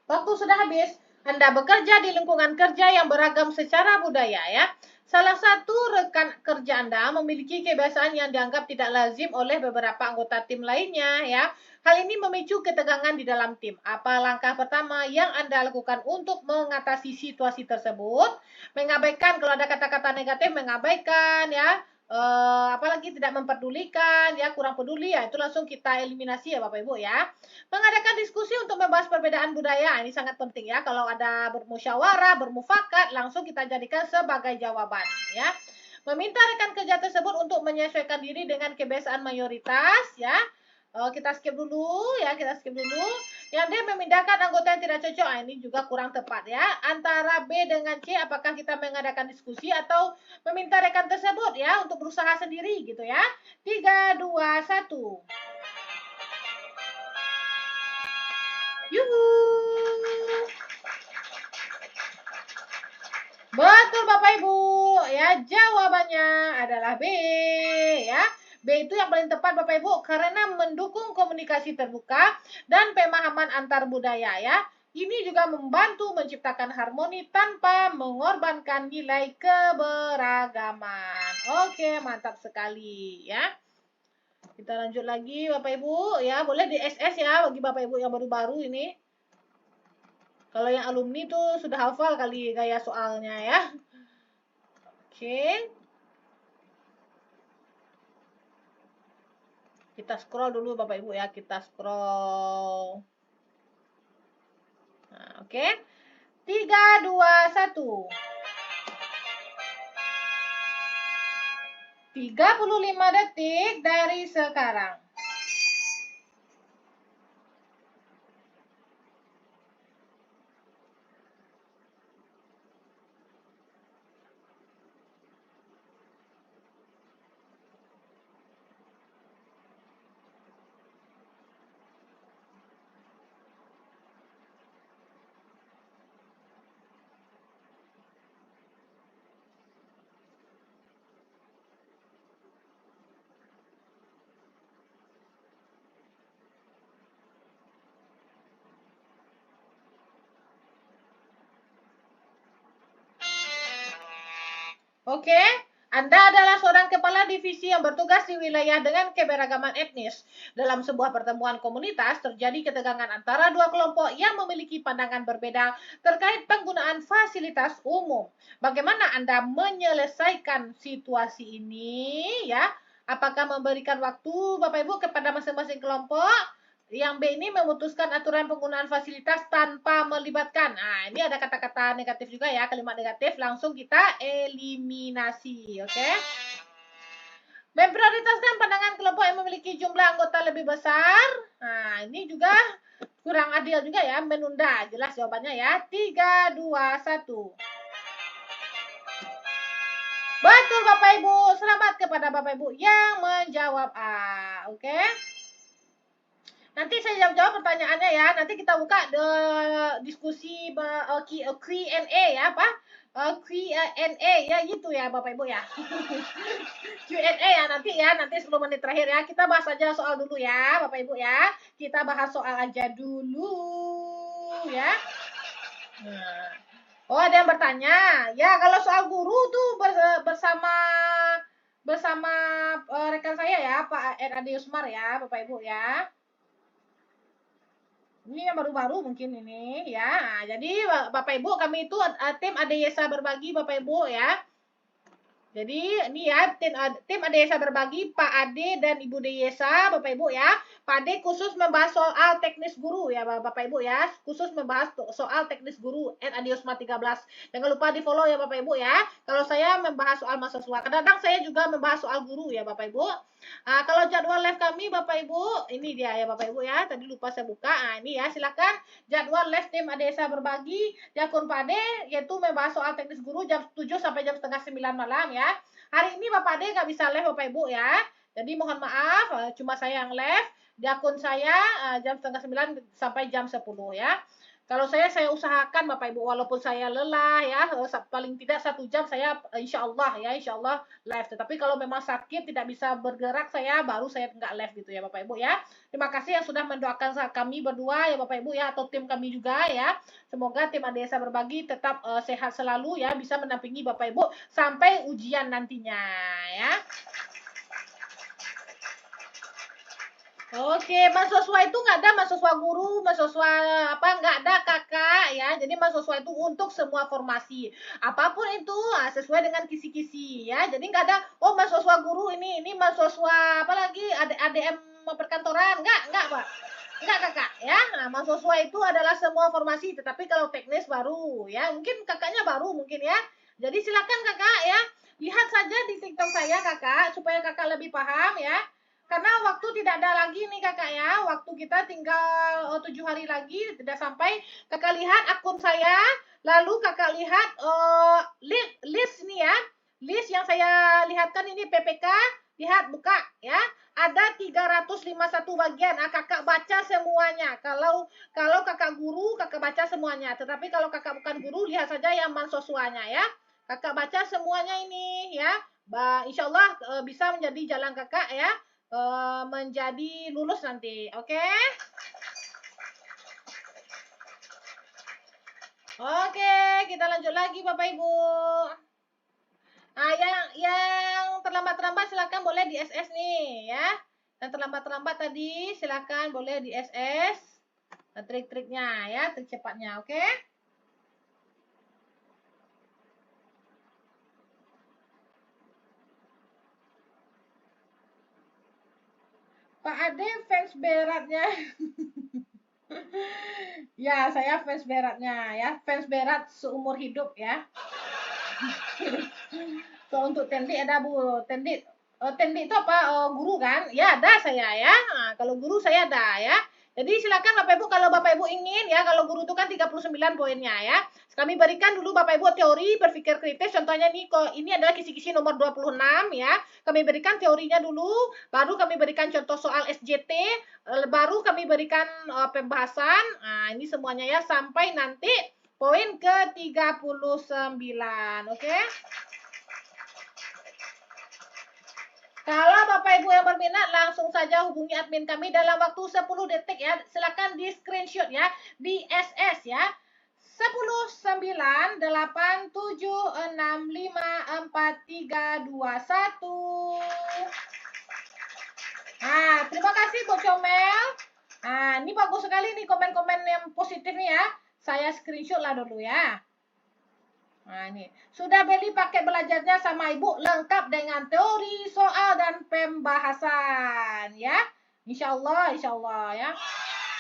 Waktu sudah habis. Anda bekerja di lingkungan kerja yang beragam secara budaya ya. Salah satu rekan kerja Anda memiliki kebiasaan yang dianggap tidak lazim oleh beberapa anggota tim lainnya ya. Hal ini memicu ketegangan di dalam tim. Apa langkah pertama yang Anda lakukan untuk mengatasi situasi tersebut? Mengabaikan, kalau ada kata-kata negatif, mengabaikan ya. Apalagi tidak memperdulikan ya, kurang peduli ya, itu langsung kita eliminasi ya Bapak Ibu ya. Mengadakan diskusi untuk membahas perbedaan budaya, ini sangat penting ya. Kalau ada bermusyawarah, bermufakat, langsung kita jadikan sebagai jawaban ya. Meminta rekan kerja tersebut untuk menyesuaikan diri dengan kebiasaan mayoritas ya. Kita skip dulu ya, kita skip dulu. Yang D, memindahkan anggota yang tidak cocok. Ini juga kurang tepat ya. Antara B dengan C, apakah kita mengadakan diskusi atau meminta rekan tersebut ya untuk berusaha sendiri gitu ya. 3, 2, 1. Yuhu. Betul Bapak Ibu. Ya, jawabannya adalah B ya. B itu yang paling tepat Bapak Ibu karena mendukung komunikasi terbuka dan pemahaman antar budaya ya. Ini juga membantu menciptakan harmoni tanpa mengorbankan nilai keberagaman. Oke, mantap sekali ya. Kita lanjut lagi Bapak Ibu ya. Boleh di SS ya bagi Bapak Ibu yang baru-baru ini. Kalau yang alumni tuh sudah hafal kali gaya soalnya ya. Oke. Kita scroll dulu Bapak Ibu ya, kita scroll. Nah, oke. 3, 2, 1. 35 detik dari sekarang. Oke, Anda adalah seorang kepala divisi yang bertugas di wilayah dengan keberagaman etnis. Dalam sebuah pertemuan komunitas, terjadi ketegangan antara dua kelompok yang memiliki pandangan berbeda terkait penggunaan fasilitas umum. Bagaimana Anda menyelesaikan situasi ini ya? Apakah memberikan waktu Bapak Ibu kepada masing-masing kelompok? Yang B ini memutuskan aturan penggunaan fasilitas tanpa melibatkan. Nah, ini ada kata-kata negatif juga ya, kalimat negatif. Langsung kita eliminasi, oke? Memprioritaskan pandangan kelompok yang memiliki jumlah anggota lebih besar. Nah, ini juga kurang adil juga ya, menunda. Jelas jawabannya ya. 3, 2, 1. Betul Bapak Ibu. Selamat kepada Bapak Ibu yang menjawab A, oke? Nanti saya jawab pertanyaannya ya. Nanti kita buka diskusi Q&A ya, apa? Q&A ya gitu ya Bapak Ibu ya. Q&A ya nanti 10 menit terakhir ya. Kita bahas aja soal dulu ya Bapak Ibu ya. Kita bahas soal aja dulu ya. Nah. Oh, ada yang bertanya. Ya, kalau soal guru tuh bersama rekan saya ya, Pak Ade Yusmar ya, Bapak Ibu ya. Ini yang baru-baru mungkin ini ya. Nah, jadi Bapak Ibu kami itu tim Adeyesa Berbagi Bapak Ibu ya. Jadi ini ya tim Adeyesa Berbagi Pak Ade dan Ibu Deyesa Bapak Ibu ya. Pak Ade khusus membahas soal teknis guru ya Bapak Ibu ya. Khusus membahas soal teknis guru @adiosma 13. Jangan lupa di-follow ya Bapak Ibu ya. Kalau saya membahas soal mahasiswa. Kadang-kadang saya juga membahas soal guru ya Bapak Ibu. Kalau jadwal live kami Bapak Ibu, ini dia ya Bapak Ibu ya. Tadi lupa saya buka. Ini ya silakan jadwal live tim Adesa Berbagi di akun Pak Ade yaitu membahas soal teknis guru jam 7 sampai jam setengah 9 malam ya. Hari ini Bapak Ade nggak bisa live Bapak Ibu ya. Jadi mohon maaf, cuma saya yang live di akun saya jam setengah 9 sampai jam 10 ya. Kalau saya usahakan Bapak Ibu walaupun saya lelah ya paling tidak 1 jam saya insya Allah live. Tetapi kalau memang sakit tidak bisa bergerak saya nggak live gitu ya Bapak Ibu ya. Terima kasih yang sudah mendoakan kami berdua ya Bapak Ibu ya atau tim kami juga ya. Semoga tim Adesa Berbagi tetap sehat selalu ya bisa menampingi Bapak Ibu sampai ujian nantinya ya. Oke, mahasiswa itu nggak ada mahasiswa guru, mahasiswa apa nggak ada kakak ya. Jadi mahasiswa itu untuk semua formasi, apapun itu sesuai dengan kisi-kisi ya. Jadi nggak ada mahasiswa guru ini mahasiswa apa lagi ADM perkantoran nggak Pak. Enggak kakak ya. Nah, mahasiswa itu adalah semua formasi, tetapi kalau teknis baru ya. Mungkin kakaknya baru mungkin ya. Jadi silakan kakak ya. Lihat saja di TikTok saya kakak supaya kakak lebih paham ya. Karena waktu tidak ada lagi nih kakak ya. Waktu kita tinggal 7 hari lagi tidak sampai. Kakak lihat akun saya, lalu kakak lihat list nih ya. List yang saya lihatkan ini PPK, lihat buka ya. Ada 351 bagian. Kakak baca semuanya. Kalau kakak guru, kakak baca semuanya. Tetapi kalau kakak bukan guru, lihat saja yang mahasiswanya ya. Kakak baca semuanya ini ya. Insya Allah bisa menjadi jalan kakak ya. Menjadi lulus nanti. Oke? Oke, kita lanjut lagi Bapak Ibu. Yang terlambat-terlambat silakan boleh di SS nih ya. Yang terlambat-terlambat tadi silakan boleh di SS. Trik-triknya ya, trik cepatnya, oke? Pak Ade fans beratnya. Ya, saya fans beratnya ya. Fans berat seumur hidup ya. So untuk Tendi ada Bu. Tendi itu apa? Guru kan? Ya ada saya ya. Nah, kalau guru saya ada ya. Jadi silakan Bapak Ibu kalau Bapak Ibu ingin ya, kalau guru itu kan 39 poinnya ya. Kami berikan dulu Bapak Ibu teori berpikir kritis. Contohnya nih ini adalah kisi-kisi nomor 26 ya. Kami berikan teorinya dulu, baru kami berikan contoh soal SJT, baru kami berikan pembahasan. Nah, ini semuanya ya sampai nanti poin ke-39. Oke? Kalau Bapak Ibu yang berminat langsung saja hubungi admin kami dalam waktu 10 detik ya. Silakan di screenshot ya, di SS ya. 10 9 8 7 6 5 4 3 2 1. Nah, terima kasih Bu Comel. Nah, ini bagus sekali nih komen-komen yang positif nih ya. Saya screenshot lah dulu ya. Nah, ini. Sudah beli paket belajarnya sama Ibu lengkap dengan teori, soal, dan pembahasan. Ya. Insya Allah ya.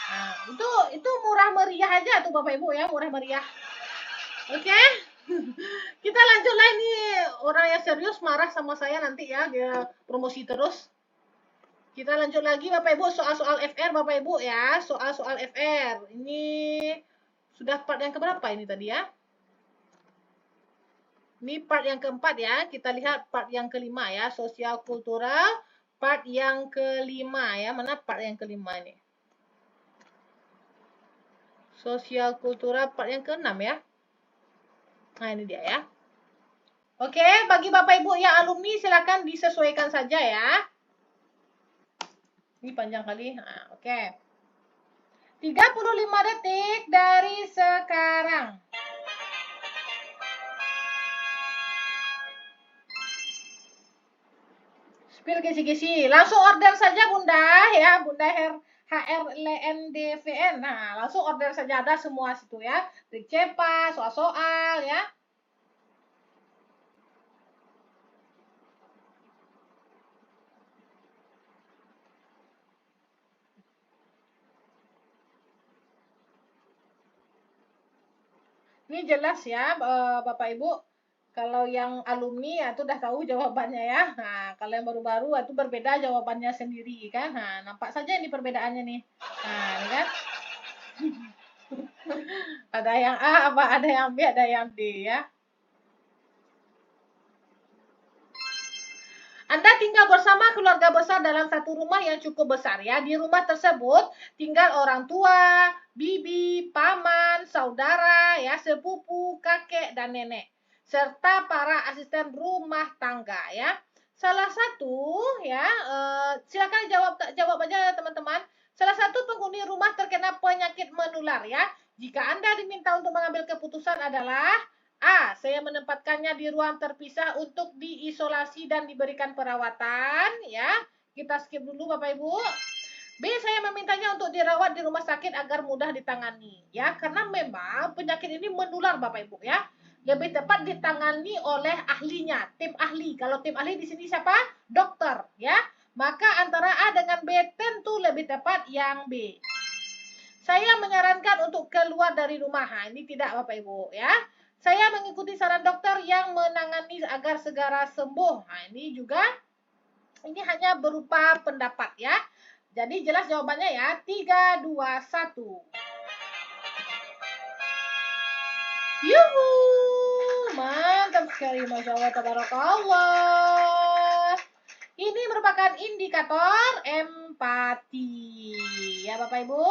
Nah, itu murah meriah aja tuh Bapak Ibu ya. Murah meriah. Oke. Kita lanjut lah ini. Orang yang serius marah sama saya nanti ya. Dia promosi terus. Kita lanjut lagi Bapak Ibu. Soal-soal FR Bapak Ibu ya. Soal-soal FR. Ini sudah part yang keberapa ini tadi ya? Ini part yang keempat ya. Kita lihat part yang kelima ya. Sosial kultural part yang kelima ya. Mana part yang kelima ini? Sosial kultural part yang ke-6 ya. Nah, ini dia ya. Oke, bagi Bapak Ibu yang alumni silakan disesuaikan saja ya. Ini panjang kali. Nah, oke. 35 detik dari sekarang. Spill kisi-kisi. Langsung order saja Bunda ya, Bunda HRLNDVN. Nah, langsung order saja, ada semua situ ya. Trik cepat, soal-soal ya. Ini jelas ya Bapak Ibu. Kalau yang alumni ya itu udah tahu jawabannya ya. Nah, kalau yang baru-baru itu berbeda jawabannya sendiri kan. Nah, nampak saja ini perbedaannya nih. Nah, ini kan. Ada yang A, apa ada yang B, ada yang D ya. Anda tinggal bersama keluarga besar dalam satu rumah yang cukup besar ya. Di rumah tersebut tinggal orang tua, bibi, paman, saudara, ya, sepupu, kakek dan nenek, serta para asisten rumah tangga ya. Salah satu ya, silakan jawab aja teman-teman. Salah satu penghuni rumah terkena penyakit menular ya. Jika Anda diminta untuk mengambil keputusan adalah A. Saya menempatkannya di ruang terpisah untuk diisolasi dan diberikan perawatan. Ya, kita skip dulu Bapak Ibu. B. Saya memintanya untuk dirawat di rumah sakit agar mudah ditangani. Ya, karena memang penyakit ini menular Bapak Ibu ya. Lebih tepat ditangani oleh ahlinya, tim ahli. Kalau tim ahli di sini siapa? Dokter. Ya, maka antara A dengan B tentu lebih tepat yang B. Saya menyarankan untuk keluar dari rumah. Nah, ini tidak Bapak Ibu ya. Saya mengikuti saran dokter yang menangani agar segera sembuh. Nah, ini juga ini hanya berupa pendapat ya. Jadi jelas jawabannya ya. 3, 2, 1. Yuhu! Mantap sekali, Masya Allah, tabarakallah. Ini merupakan indikator empati. Ya Bapak Ibu.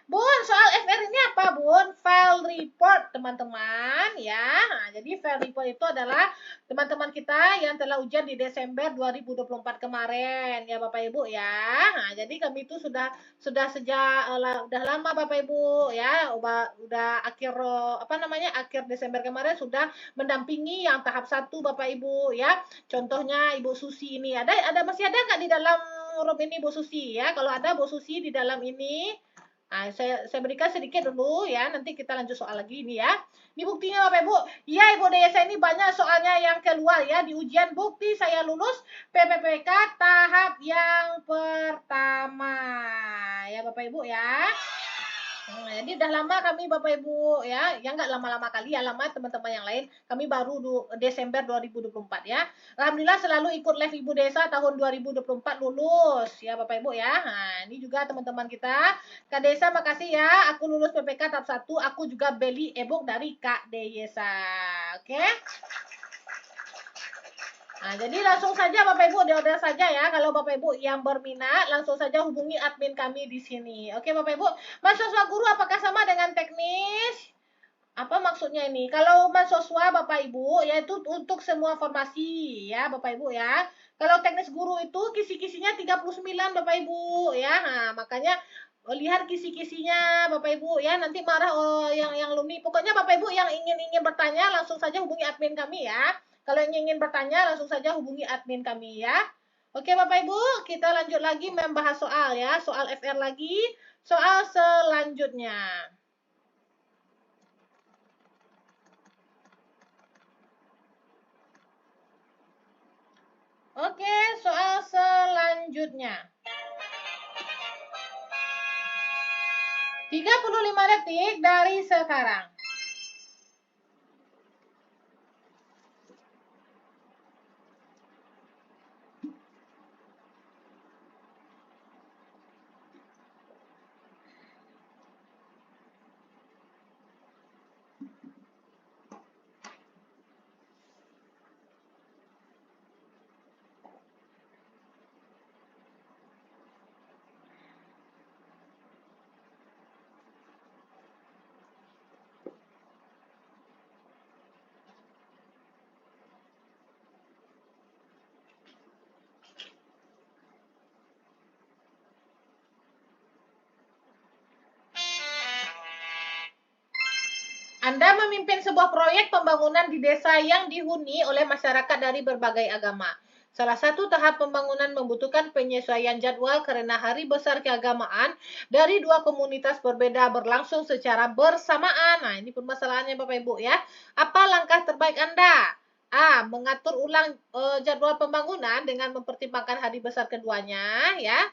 Bun, soal FR ini apa, Bun? File report, teman-teman, ya. Nah, jadi file report itu adalah teman-teman kita yang telah ujian di Desember 2024 kemarin, ya Bapak Ibu, ya. Nah, jadi kami itu sudah sejak udah lama Bapak Ibu, ya. Udah akhir akhir Desember kemarin sudah mendampingi yang tahap 1 Bapak Ibu, ya. Contohnya Ibu Susi ini. Masih ada nggak di dalam room ini Bu Susi, ya? Kalau ada Bu Susi di dalam ini, nah, saya berikan sedikit dulu ya, nanti kita lanjut soal lagi ini ya. Ini buktinya Bapak Ibu. Ya Ibu Desa, ini banyak soalnya yang keluar ya di ujian. Bukti saya lulus PPPK tahap yang pertama. Ya Bapak Ibu ya. Jadi udah lama kami Bapak Ibu ya, yang nggak lama-lama kali ya, lama teman-teman yang lain. Kami baru Desember 2024 ya. Alhamdulillah selalu ikut live Ibu Desa tahun 2024 lulus ya Bapak Ibu ya. Nah, ini juga teman-teman kita. Kak Desa makasih ya, aku lulus PPK tahap 1, aku juga beli e-book dari Kak Desa. Oke. Nah, jadi langsung saja Bapak Ibu diorder saja ya. Kalau Bapak Ibu yang berminat, langsung saja hubungi admin kami di sini. Oke Bapak Ibu. Mahasiswa guru apakah sama dengan teknis? Apa maksudnya ini? Kalau mahasiswa Bapak Ibu, yaitu untuk semua formasi ya Bapak Ibu ya. Kalau teknis guru itu kisi-kisinya 39 Bapak Ibu ya. Nah, makanya lihat kisi-kisinya Bapak Ibu ya. Nanti marah yang alumni. Pokoknya Bapak Ibu yang ingin bertanya langsung saja hubungi admin kami ya. Kalau ingin bertanya langsung saja hubungi admin kami ya. Oke Bapak Ibu, kita lanjut lagi membahas soal ya. Soal FR lagi. Soal selanjutnya. Oke, soal selanjutnya. 35 detik dari sekarang. Anda memimpin sebuah proyek pembangunan di desa yang dihuni oleh masyarakat dari berbagai agama. Salah satu tahap pembangunan membutuhkan penyesuaian jadwal karena hari besar keagamaan dari dua komunitas berbeda berlangsung secara bersamaan. Nah, ini permasalahannya Bapak Ibu ya. Apa langkah terbaik Anda? A. Mengatur ulang jadwal pembangunan dengan mempertimbangkan hari besar keduanya ya.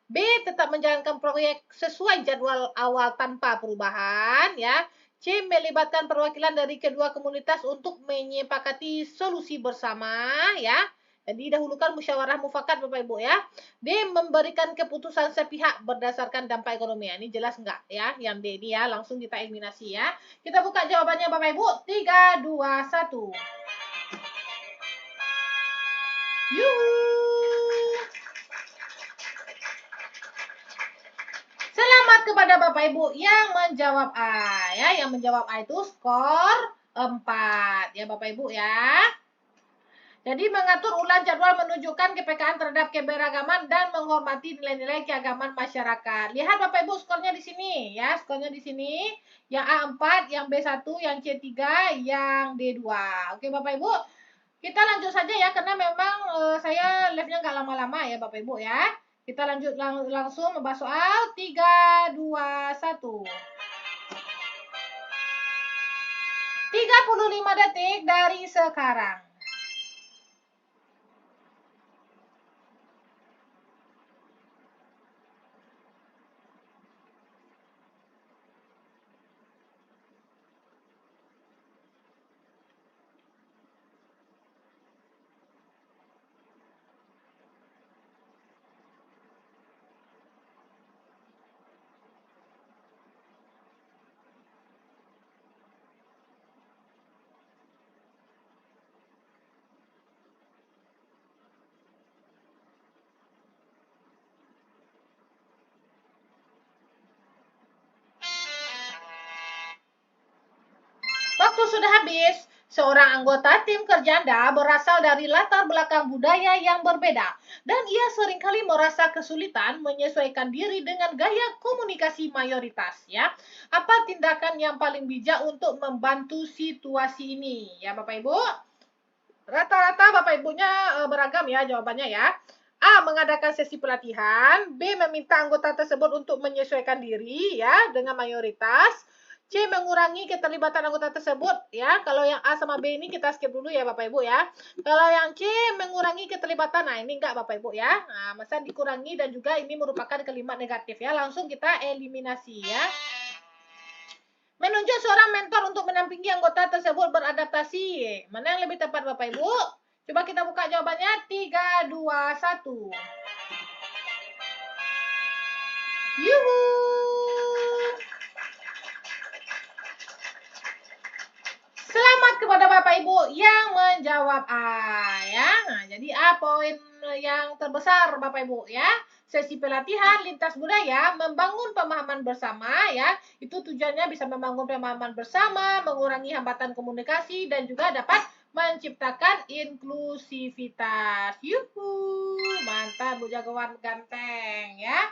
B. Tetap menjalankan proyek sesuai jadwal awal tanpa perubahan ya. C. Melibatkan perwakilan dari kedua komunitas untuk menyepakati solusi bersama ya. Jadi dahulukan musyawarah mufakat Bapak Ibu ya. D. Memberikan keputusan sepihak berdasarkan dampak ekonomi. Ini jelas enggak ya? Yang D ini ya, langsung kita eliminasi ya. Kita buka jawabannya Bapak Ibu. 3, 2, 1. Yuhu. Selamat kepada Bapak Ibu yang menjawab A ya. Yang menjawab A itu skor 4 ya Bapak Ibu ya. Jadi mengatur ulang jadwal menunjukkan kepekaan terhadap keberagaman dan menghormati nilai-nilai keagamaan masyarakat. Lihat Bapak Ibu skornya di sini ya, skornya di sini. Yang A4, yang B1, yang C3, yang D2. Oke Bapak Ibu, kita lanjut saja ya karena memang saya live-nya nggak lama-lama ya Bapak Ibu ya. Kita lanjut langsung membahas soal 3, 2, 1. 35 detik dari sekarang. Waktu sudah habis. Seorang anggota tim kerja Anda berasal dari latar belakang budaya yang berbeda dan ia seringkali merasa kesulitan menyesuaikan diri dengan gaya komunikasi mayoritas ya. Apa tindakan yang paling bijak untuk membantu situasi ini? Ya Bapak Ibu. Rata-rata Bapak Ibunya beragam ya jawabannya ya. A. Mengadakan sesi pelatihan. B. Meminta anggota tersebut untuk menyesuaikan diri ya dengan mayoritas. C. Mengurangi keterlibatan anggota tersebut ya. Kalau yang A sama B ini kita skip dulu ya Bapak Ibu ya. Kalau yang C mengurangi keterlibatan, nah ini enggak Bapak Ibu ya. Nah, masa dikurangi dan juga ini merupakan kalimat negatif ya. Langsung kita eliminasi ya. Menunjuk seorang mentor untuk menampingi anggota tersebut beradaptasi. Mana yang lebih tepat Bapak Ibu? Coba kita buka jawabannya. 3, 2, 1. Yuhu. Selamat kepada Bapak Ibu yang menjawab A ya. Nah, jadi A poin yang terbesar Bapak Ibu ya. Sesi pelatihan lintas budaya membangun pemahaman bersama ya. Itu tujuannya bisa membangun pemahaman bersama, mengurangi hambatan komunikasi dan juga dapat menciptakan inklusivitas. Yuhu. Mantap Bu Jagoan ganteng ya.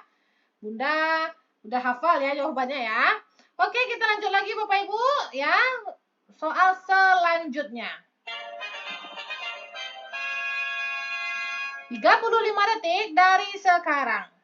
Bunda udah hafal ya jawabannya ya. Oke, kita lanjut lagi Bapak Ibu ya. Soal selanjutnya. 35 detik dari sekarang.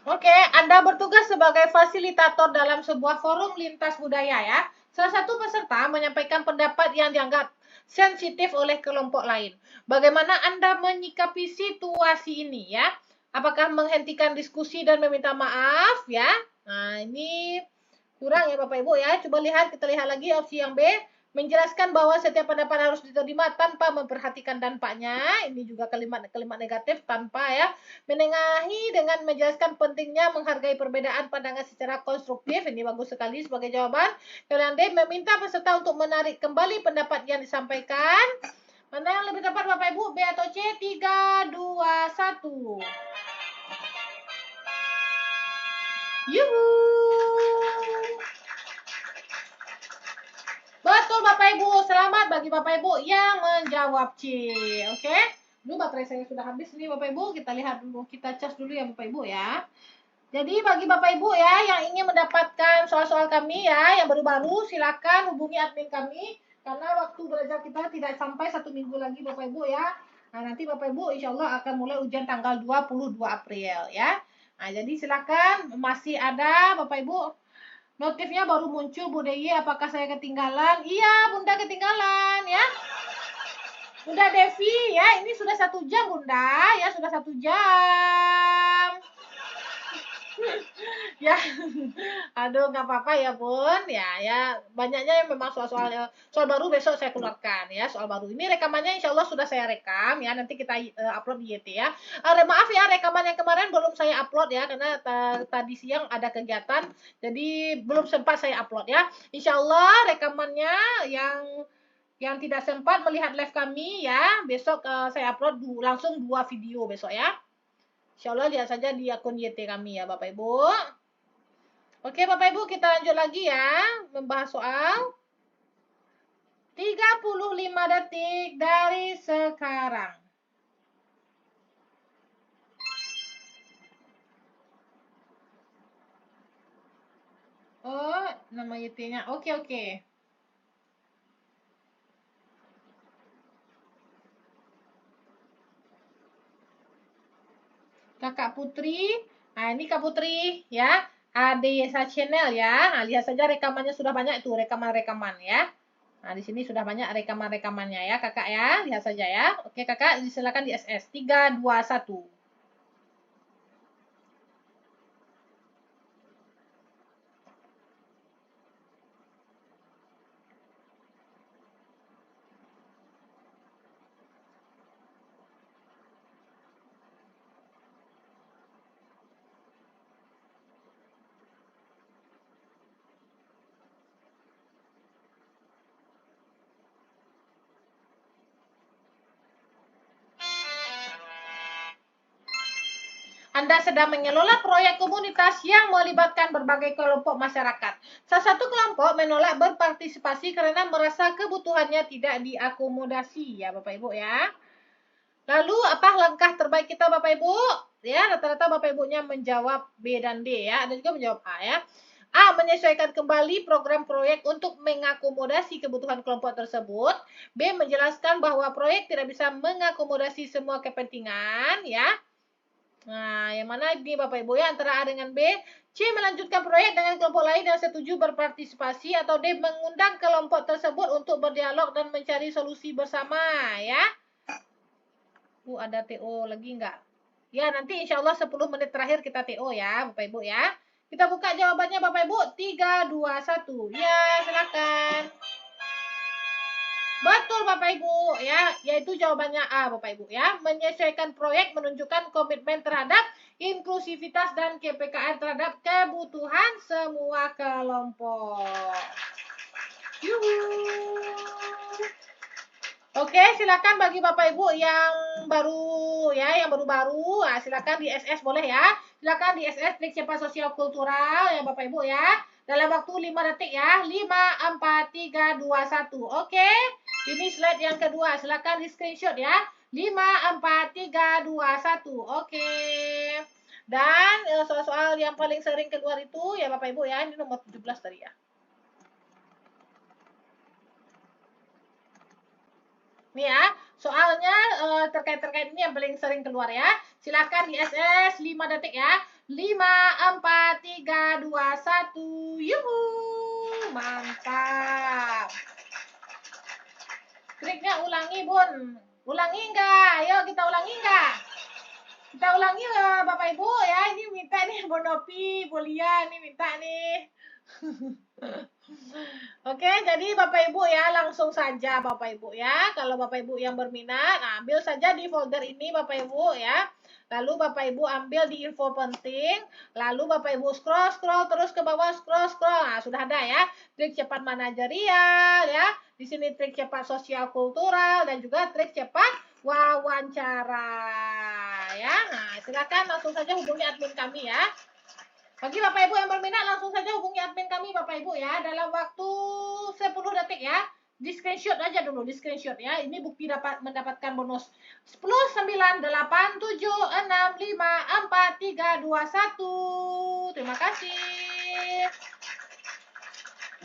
Oke, Anda bertugas sebagai fasilitator dalam sebuah forum lintas budaya ya. Salah satu peserta menyampaikan pendapat yang dianggap sensitif oleh kelompok lain. Bagaimana Anda menyikapi situasi ini ya? Apakah menghentikan diskusi dan meminta maaf ya? Nah, ini kurang ya Bapak Ibu ya. Coba kita lihat lagi opsi yang B. Menjelaskan bahwa setiap pendapat harus diterima tanpa memperhatikan dampaknya. Ini juga kalimat negatif tanpa ya. Menengahi dengan menjelaskan pentingnya menghargai perbedaan pandangan secara konstruktif. Ini bagus sekali sebagai jawaban. Kemudian D. Meminta peserta untuk menarik kembali pendapat yang disampaikan. Mana yang lebih tepat Bapak Ibu? B atau C? 3, 2, 1. Yuhu. Betul Bapak Ibu. Selamat bagi Bapak Ibu yang menjawab C. Oke. Dulu baterai saya sudah habis nih Bapak Ibu. Kita lihat dulu. Kita cas dulu ya Bapak Ibu ya. Jadi bagi Bapak Ibu ya yang ingin mendapatkan soal-soal kami ya yang baru-baru, silakan hubungi admin kami karena waktu belajar kita tidak sampai 1 minggu lagi Bapak Ibu ya. Nah, nanti Bapak Ibu insya Allah akan mulai ujian tanggal 22 April ya. Nah, jadi silakan masih ada Bapak Ibu. Notifnya baru muncul Bu Deyi, apakah saya ketinggalan? Iya, Bunda ketinggalan ya. Bunda Devi ya, ini sudah 1 jam Bunda ya, sudah 1 jam. Ya, aduh nggak apa-apa ya Bun, ya banyaknya yang memang soal baru besok saya keluarkan ya, soal baru ini rekamannya insya Allah sudah saya rekam ya, nanti kita upload di YT ya. Maaf ya rekaman yang kemarin belum saya upload ya, karena tadi siang ada kegiatan, jadi belum sempat saya upload ya. Insya Allah rekamannya yang tidak sempat melihat live kami ya, besok saya upload langsung 2 video besok ya. Insya Allah lihat saja di akun YT kami ya Bapak Ibu. Oke Bapak Ibu kita lanjut lagi ya. Membahas soal 35 detik dari sekarang. Oh nama YT-nya. Oke. Kakak Putri. Nah ini Kak Putri ya. Adesa Channel ya. Nah, lihat saja rekamannya sudah banyak itu rekaman-rekaman ya. Nah di sini sudah banyak rekaman-rekamannya ya kakak ya. Lihat saja ya. Oke kakak silakan di SS 3, 2, 1. Anda sedang mengelola proyek komunitas yang melibatkan berbagai kelompok masyarakat. Salah satu kelompok menolak berpartisipasi karena merasa kebutuhannya tidak diakomodasi ya Bapak Ibu ya. Lalu apa langkah terbaik kita Bapak Ibu? Ya, rata-rata Bapak Ibunya menjawab B dan D ya. Ada juga menjawab A ya. A. Menyesuaikan kembali program proyek untuk mengakomodasi kebutuhan kelompok tersebut. B. Menjelaskan bahwa proyek tidak bisa mengakomodasi semua kepentingan ya. Nah, yang mana ini Bapak Ibu ya antara A dengan B. C. Melanjutkan proyek dengan kelompok lain yang setuju berpartisipasi atau D. Mengundang kelompok tersebut untuk berdialog dan mencari solusi bersama ya. Ada TO lagi enggak? Ya, nanti insya Allah 10 menit terakhir kita TO ya Bapak Ibu ya. Kita buka jawabannya Bapak Ibu. 3, 2, 1. Ya, silakan. Betul Bapak Ibu ya, yaitu jawabannya A Bapak Ibu ya. Menyesuaikan proyek menunjukkan komitmen terhadap inklusivitas dan KPKN terhadap kebutuhan semua kelompok. Yuhu. Oke, silakan bagi Bapak Ibu yang baru ya, yang baru-baru, nah, silakan di SS boleh ya. Silakan di SS klik siapa sosial kultural ya Bapak Ibu ya. Dalam waktu 5 detik ya. 5, 4, 3, 2, 1. Oke. Ini slide yang kedua. Silakan di screenshot ya. 5, 4, 3, 2, 1. Oke. Dan soal-soal yang paling sering keluar itu ya Bapak Ibu ya. Ini nomor 17 tadi ya. Nih ya, soalnya terkait ini yang paling sering keluar ya. Silakan di SS 5 detik ya. 5, 4, 3, 2, 1. Yuhu. Mantap. triknya ulangi, Bun. Ulangi enggak? Ayo kita ulangi enggak? Kita ulangi Bapak Ibu ya. Ini minta nih Bonopi, Bulia ini minta nih. Oke, jadi Bapak Ibu ya langsung saja Bapak Ibu ya. Kalau Bapak Ibu yang berminat, ambil saja di folder ini Bapak Ibu ya. Lalu Bapak Ibu ambil di info penting, lalu Bapak Ibu scroll terus ke bawah, scroll. Nah, sudah ada ya. Trik cepat manajerial ya. Di sini trik cepat sosial kultural dan juga trik cepat wawancara ya. Nah, silakan langsung saja hubungi admin kami ya. Bagi Bapak Ibu yang berminat langsung saja hubungi admin kami Bapak Ibu ya dalam waktu 10 detik ya. Di screenshot aja dulu, di screenshot ya. Ini bukti dapat mendapatkan bonus 10 9 8 7 6 5 4 3 2 1. Terima kasih.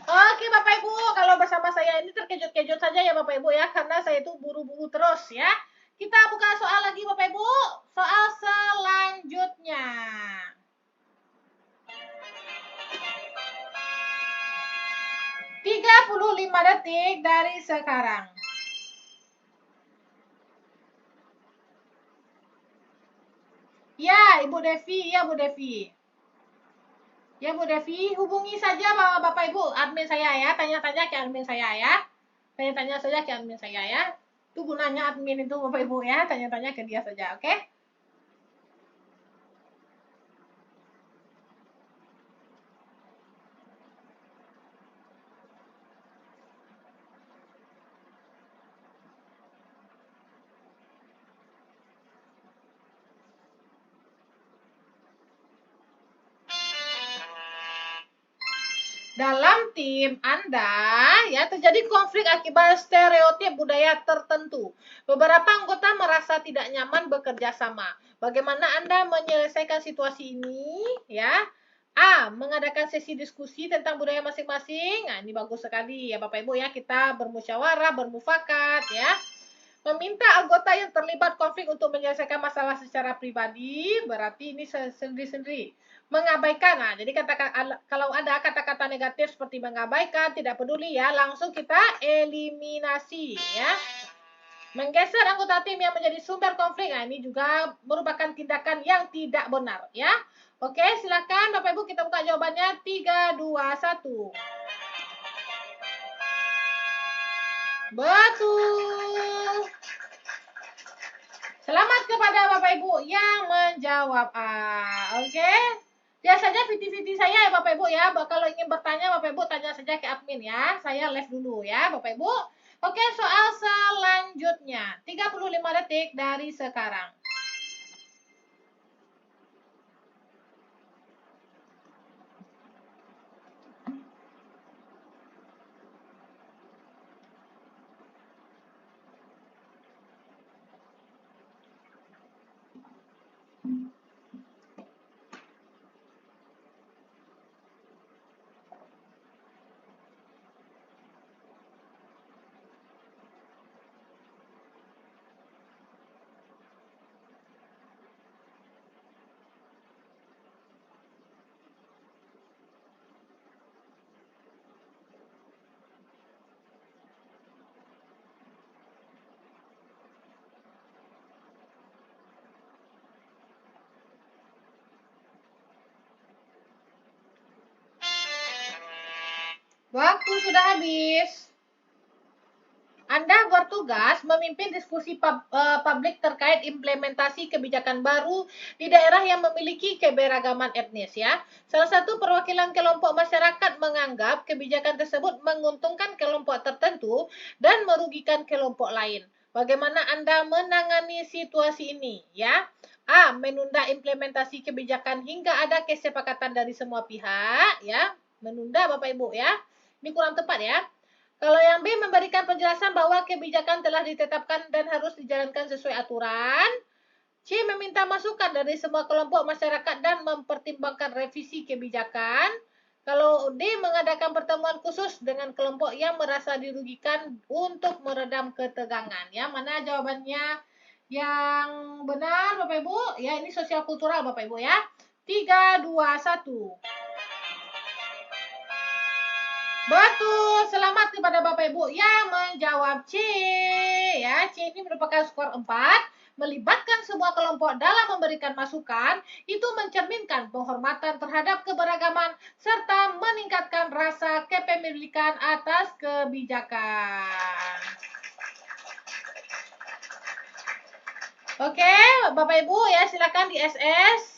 Oke Bapak Ibu, kalau bersama saya ini terkejut-kejut saja ya Bapak Ibu ya, karena saya itu buru-buru terus ya. Kita buka soal lagi Bapak Ibu, soal selanjutnya. 35 detik dari sekarang. Ya, Ibu Devi, ya Bu Devi. Ya Bu Devi, hubungi saja Bapak Ibu admin saya ya, tanya-tanya ke admin saya ya. Tanya-tanya saja ke admin saya ya. Itu gunanya admin itu Bapak Ibu ya, tanya-tanya ke dia saja, oke? Dalam tim Anda ya terjadi konflik akibat stereotip budaya tertentu. Beberapa anggota merasa tidak nyaman bekerja sama. Bagaimana Anda menyelesaikan situasi ini? Ya. A. Mengadakan sesi diskusi tentang budaya masing-masing. Nah, ini bagus sekali ya Bapak Ibu ya. Kita bermusyawarah, bermufakat ya. Meminta anggota yang terlibat konflik untuk menyelesaikan masalah secara pribadi, berarti ini sendiri-sendiri. Mengabaikan, nah jadi kalau ada kata-kata negatif seperti mengabaikan, tidak peduli ya, langsung kita eliminasi ya. Menggeser anggota tim yang menjadi sumber konflik, nah ini juga merupakan tindakan yang tidak benar ya. Oke, silakan Bapak Ibu kita buka jawabannya 3, 2, 1. Betul. Selamat kepada Bapak Ibu yang menjawab A. Oke. Biasanya viti-viti saya ya Bapak Ibu ya. Kalau ingin bertanya Bapak Ibu tanya saja ke admin ya. Saya live dulu ya Bapak Ibu. Oke, soal selanjutnya. 35 detik dari sekarang. Waktu sudah habis. Anda bertugas memimpin diskusi publik terkait implementasi kebijakan baru di daerah yang memiliki keberagaman etnis ya. Salah satu perwakilan kelompok masyarakat menganggap kebijakan tersebut menguntungkan kelompok tertentu dan merugikan kelompok lain. Bagaimana Anda menangani situasi ini ya? A. Menunda implementasi kebijakan hingga ada kesepakatan dari semua pihak ya. Menunda Bapak Ibu ya. Ini kurang tepat ya. Kalau yang B memberikan penjelasan bahwa kebijakan telah ditetapkan dan harus dijalankan sesuai aturan. C meminta masukan dari semua kelompok masyarakat dan mempertimbangkan revisi kebijakan. Kalau D mengadakan pertemuan khusus dengan kelompok yang merasa dirugikan untuk meredam ketegangan. Ya, mana jawabannya yang benar Bapak Ibu? Ya, ini sosial kultural Bapak Ibu ya. 3, 2, 1. Betul, selamat kepada Bapak Ibu yang menjawab C. Ya, C ini merupakan skor 4. Melibatkan semua kelompok dalam memberikan masukan, itu mencerminkan penghormatan terhadap keberagaman serta meningkatkan rasa kepemilikan atas kebijakan. Oke, Bapak Ibu ya silakan di SS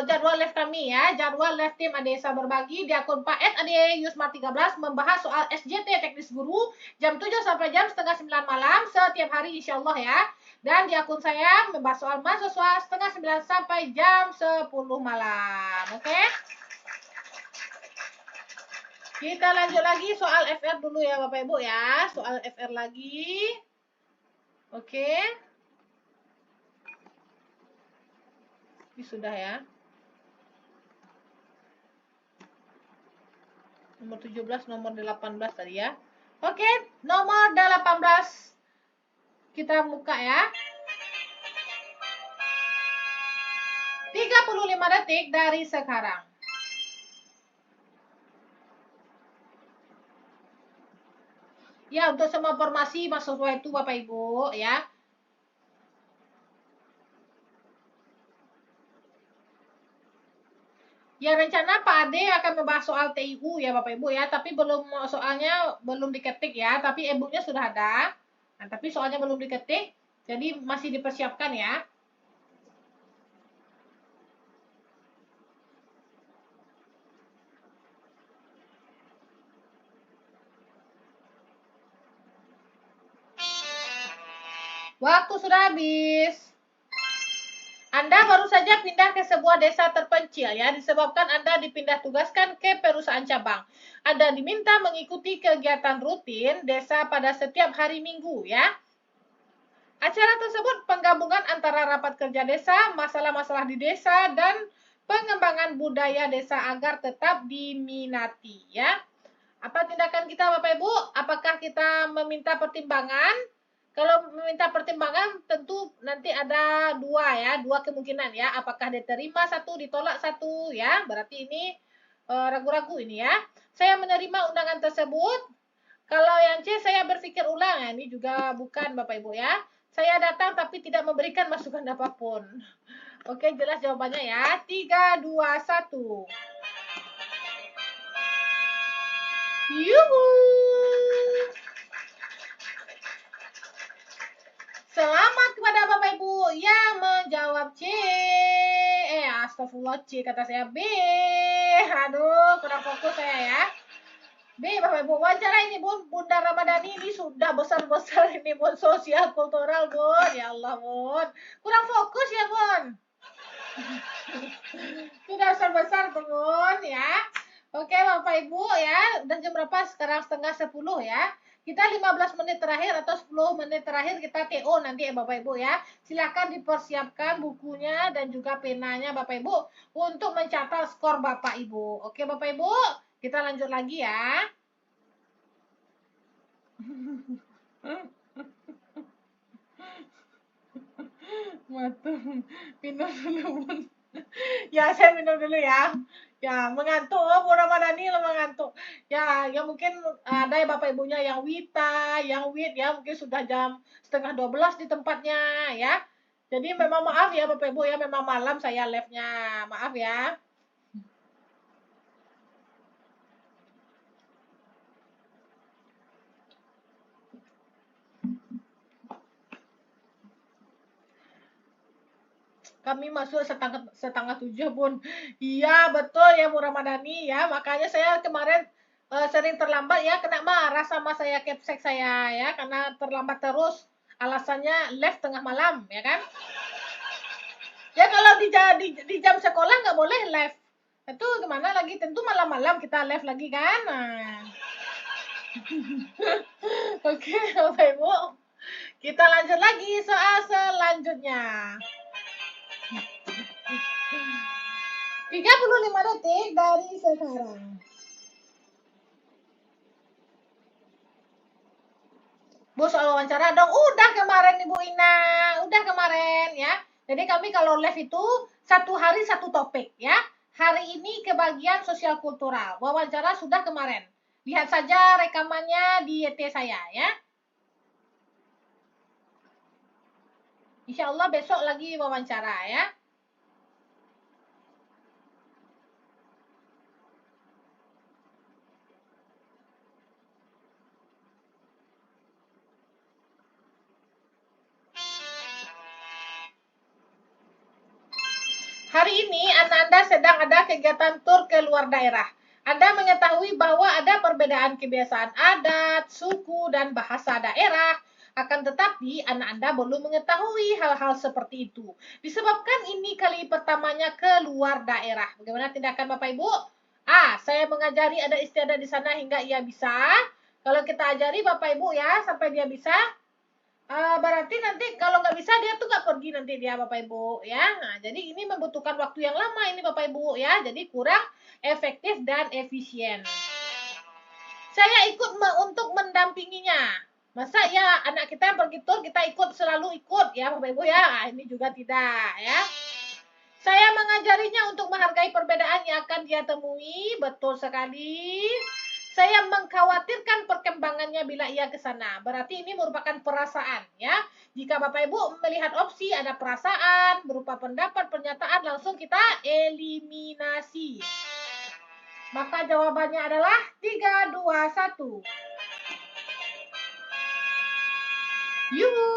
jadwal live kami ya, jadwal live tim Adesa Berbagi di akun Pak @ade Yusmar 13 membahas soal SJT Teknis Guru jam 7 sampai jam setengah 9 malam setiap hari insya Allah ya. Dan di akun saya membahas soal mahasiswa setengah 9 sampai jam 10 malam. Oke? Kita lanjut lagi soal FR dulu ya Bapak Ibu ya. Soal FR lagi. Oke. Ini sudah ya. Nomor 17, nomor 18 tadi ya. Oke, nomor 18 kita buka ya. 35 detik dari sekarang. Ya, untuk semua formasi mahasiswa itu Bapak Ibu ya. Ya, rencana Pak Ade akan membahas soal TIU ya Bapak Ibu ya, tapi soalnya belum diketik ya, tapi e-booknya sudah ada. Nah, tapi soalnya belum diketik, jadi masih dipersiapkan ya. Waktu sudah habis. Anda baru saja pindah ke sebuah desa terpencil ya, disebabkan Anda dipindah tugaskan ke perusahaan cabang. Anda diminta mengikuti kegiatan rutin desa pada setiap hari Minggu ya. Acara tersebut penggabungan antara rapat kerja desa, masalah-masalah di desa, dan pengembangan budaya desa agar tetap diminati ya. Apa tindakan kita Bapak Ibu? Apakah kita meminta pertimbangan? Kalau meminta pertimbangan tentu nanti ada dua kemungkinan ya. Apakah diterima satu, ditolak satu ya. Berarti ini ragu-ragu ini ya. Saya menerima undangan tersebut. Kalau yang C saya berpikir ulang ya. Ini juga bukan Bapak Ibu ya. Saya datang tapi tidak memberikan masukan apapun. Oke, jelas jawabannya ya. 3, 2, 1. Yuhu. Selamat kepada Bapak Ibu yang menjawab C. Astagfirullah C kata saya B. Aduh, kurang fokus saya ya. B, Bapak Ibu. Wawancara ini Bun, Bunda Ramadhani ini sudah besar-besar ini Bun. Sosial kultural Bun. Ya Allah Bun. Kurang fokus ya Bun. Sudah besar-besar Bun ya. Oke Bapak Ibu ya. Udah jam berapa? Sekarang setengah 10 ya. Kita 15 menit terakhir atau 10 menit terakhir kita TO nanti ya Bapak Ibu ya. Silakan dipersiapkan bukunya dan juga penanya Bapak Ibu untuk mencatat skor Bapak Ibu. Oke Bapak Ibu, kita lanjut lagi ya. Minum dulu. Ya, saya minum dulu ya. Ya, mengantuk. Oh, Bu Ramadhani lo mengantuk. Ya, ya mungkin ada ya Bapak Ibunya yang Wita, yang Wit ya, mungkin sudah jam setengah 12 di tempatnya ya. Jadi memang maaf ya Bapak Ibu ya, memang malam saya live-nya. Maaf ya. Kami masuk setengah 7 Bun. Iya betul ya Bu Ramadhani ya. Makanya saya kemarin sering terlambat ya. Kena marah sama saya capsek saya ya. Karena terlambat terus. Alasannya live tengah malam ya kan. Ya kalau di jam sekolah nggak boleh live. Itu gimana lagi? Tentu malam-malam kita live lagi kan. Nah. Oke Bapak Ibu. Kita lanjut lagi soal selanjutnya. 35 detik dari sekarang. Bu soal wawancara dong. Udah kemarin Ibu Ina. Udah kemarin ya. Jadi kami kalau live itu satu hari satu topik ya. Hari ini kebagian sosial kultural. Wawancara sudah kemarin. Lihat saja rekamannya di YT saya ya. Insya Allah besok lagi wawancara ya. Hari ini anak Anda sedang ada kegiatan tur ke luar daerah. Anda mengetahui bahwa ada perbedaan kebiasaan adat, suku, dan bahasa daerah. Akan tetapi, anak Anda belum mengetahui hal-hal seperti itu. Disebabkan ini kali pertamanya ke luar daerah. Bagaimana tindakan Bapak Ibu? Saya mengajari ada istiadat di sana hingga ia bisa. Kalau kita ajari Bapak Ibu ya, sampai dia bisa, berarti nanti kalau nggak bisa dia tuh nggak pergi nanti dia Bapak Ibu ya. Nah, jadi ini membutuhkan waktu yang lama ini Bapak Ibu ya. Jadi kurang efektif dan efisien. Saya ikut untuk mendampinginya. Masa ya anak kita yang pergi tur kita ikut selalu ikut ya Bapak Ibu ya. Nah, ini juga tidak ya. Saya mengajarinya untuk menghargai perbedaan yang akan dia temui. Betul sekali. Saya mengkhawatirkan perkembangannya bila ia ke sana. Berarti ini merupakan perasaan ya. Jika Bapak Ibu melihat opsi ada perasaan berupa pendapat, pernyataan, langsung kita eliminasi. Maka jawabannya adalah 3, 2, 1. Yuhu.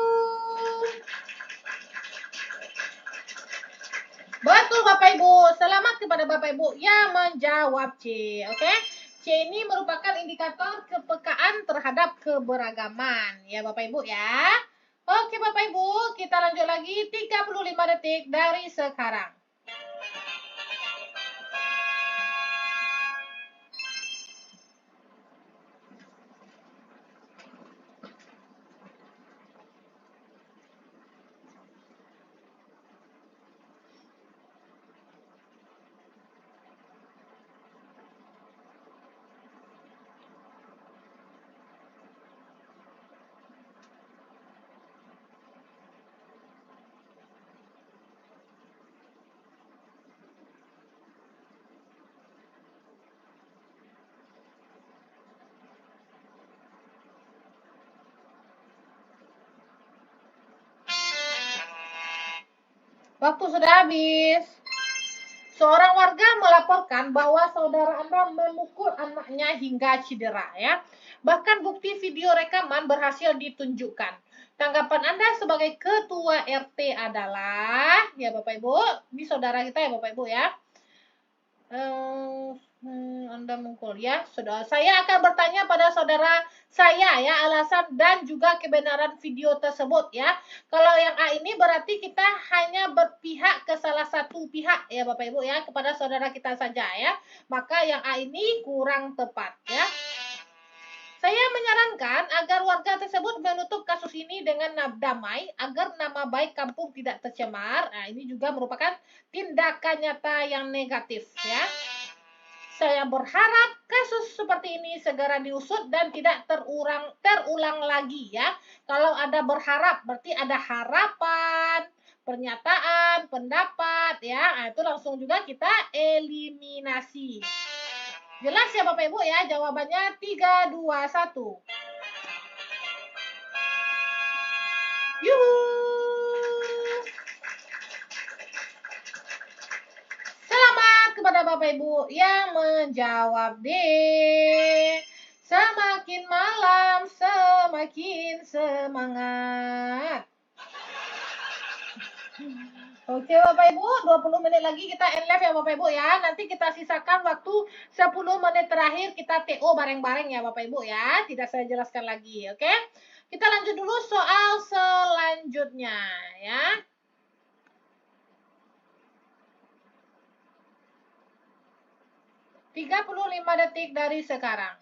Betul Bapak Ibu. Selamat kepada Bapak Ibu yang menjawab C. Oke. C ini merupakan indikator kepekaan terhadap keberagaman. Ya Bapak Ibu ya. Oke Bapak Ibu, kita lanjut lagi 35 detik dari sekarang. Waktu sudah habis. Seorang warga melaporkan bahwa saudara Anda memukul anaknya hingga cedera ya. Bahkan bukti video rekaman berhasil ditunjukkan. Tanggapan Anda sebagai ketua RT adalah, ya Bapak Ibu, ini saudara kita ya Bapak Ibu ya. Anda mengkul ya. Saya akan bertanya pada saudara saya ya alasan dan juga kebenaran video tersebut ya. Kalau yang A ini berarti kita hanya berpihak ke salah satu pihak ya Bapak Ibu ya, kepada saudara kita saja ya. Maka yang A ini kurang tepat ya. Saya menyarankan agar warga tersebut menutup kasus ini dengan damai agar nama baik kampung tidak tercemar. Nah, ini juga merupakan tindakan nyata yang negatif ya. Saya berharap kasus seperti ini segera diusut dan tidak terulang lagi ya. Kalau ada berharap berarti ada harapan, pernyataan, pendapat ya. Nah, itu langsung juga kita eliminasi. Jelas ya Bapak Ibu ya, jawabannya 3, 2, 1. Yuhu. Selamat kepada Bapak Ibu yang menjawab D. Semakin malam semakin semangat. Oke Bapak Ibu, 20 menit lagi kita end live ya Bapak Ibu ya. Nanti kita sisakan waktu 10 menit terakhir kita TO bareng-bareng ya Bapak Ibu ya. Tidak saya jelaskan lagi, oke? Kita lanjut dulu soal selanjutnya ya. 35 detik dari sekarang.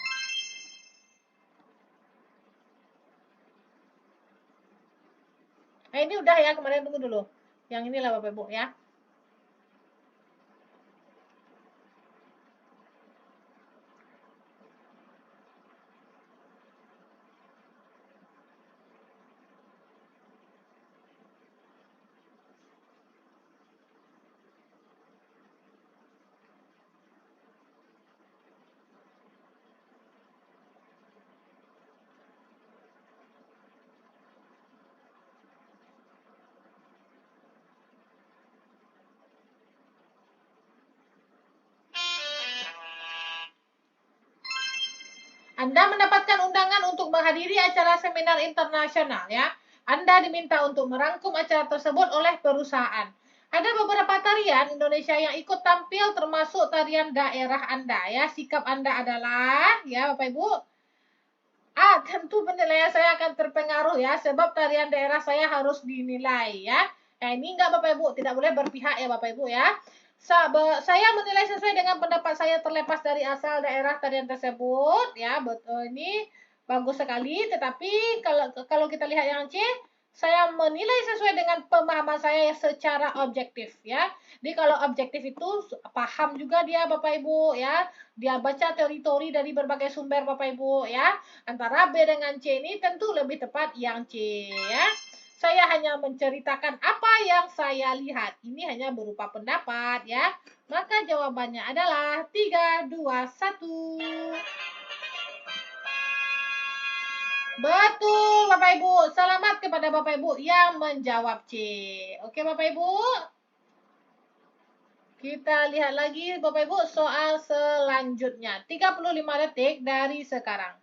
Ini udah ya, kemarin tunggu dulu. Yang inilah Bapak Ibu ya. Anda mendapatkan undangan untuk menghadiri acara seminar internasional ya. Anda diminta untuk merangkum acara tersebut oleh perusahaan. Ada beberapa tarian Indonesia yang ikut tampil termasuk tarian daerah Anda ya. Sikap Anda adalah ya Bapak Ibu. Tentu penilaian saya akan terpengaruh ya sebab tarian daerah saya harus dinilai ya. Nah, ini enggak Bapak Ibu, tidak boleh berpihak ya Bapak Ibu ya. Saya menilai sesuai dengan pendapat saya terlepas dari asal daerah tarian tersebut ya. Betul, ini bagus sekali, tetapi kalau kita lihat yang C, saya menilai sesuai dengan pemahaman saya secara objektif ya. Jadi kalau objektif itu paham juga dia Bapak Ibu ya. Dia baca teori-teori dari berbagai sumber Bapak Ibu ya. Antara B dengan C ini tentu lebih tepat yang C ya. Saya hanya menceritakan apa yang saya lihat. Ini hanya berupa pendapat ya. Maka jawabannya adalah 3, 2, 1. Betul Bapak Ibu. Selamat kepada Bapak Ibu yang menjawab C. Oke Bapak Ibu. Kita lihat lagi Bapak Ibu soal selanjutnya. 35 detik dari sekarang.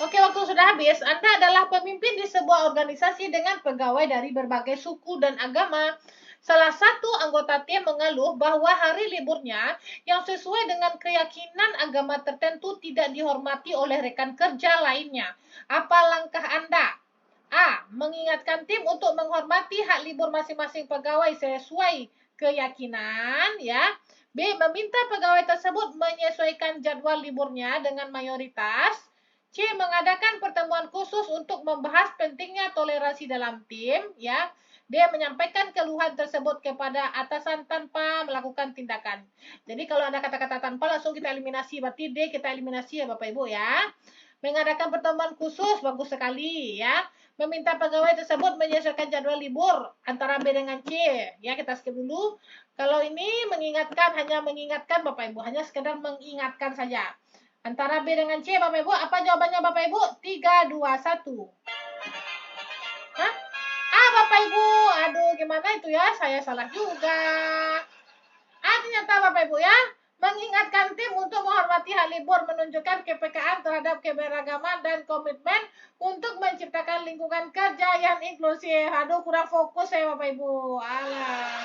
Oke, waktu sudah habis. Anda adalah pemimpin di sebuah organisasi dengan pegawai dari berbagai suku dan agama. Salah satu anggota tim mengeluh bahwa hari liburnya yang sesuai dengan keyakinan agama tertentu tidak dihormati oleh rekan kerja lainnya. Apa langkah Anda? A. Mengingatkan tim untuk menghormati hak libur masing-masing pegawai sesuai keyakinan, ya. B. Meminta pegawai tersebut menyesuaikan jadwal liburnya dengan mayoritas. C. Mengadakan pertemuan khusus untuk membahas pentingnya toleransi dalam tim, ya. D. Menyampaikan keluhan tersebut kepada atasan tanpa melakukan tindakan. Jadi kalau ada kata-kata tanpa langsung kita eliminasi, berarti D kita eliminasi ya Bapak Ibu ya. Mengadakan pertemuan khusus, bagus sekali ya. Meminta pegawai tersebut menyesuaikan jadwal libur antara B dengan C. Ya, kita skip dulu. Kalau ini mengingatkan, hanya mengingatkan Bapak Ibu, hanya sekedar mengingatkan saja. Antara B dengan C, Bapak Ibu, apa jawabannya Bapak Ibu? 3, 2, 1. Hah? Bapak Ibu, aduh gimana itu ya, saya salah juga. Ternyata Bapak Ibu ya, mengingatkan tim untuk menghormati hak libur, menunjukkan kepekaan terhadap keberagaman dan komitmen untuk menciptakan lingkungan kerja yang inklusif. Aduh, kurang fokus ya Bapak Ibu. Alah.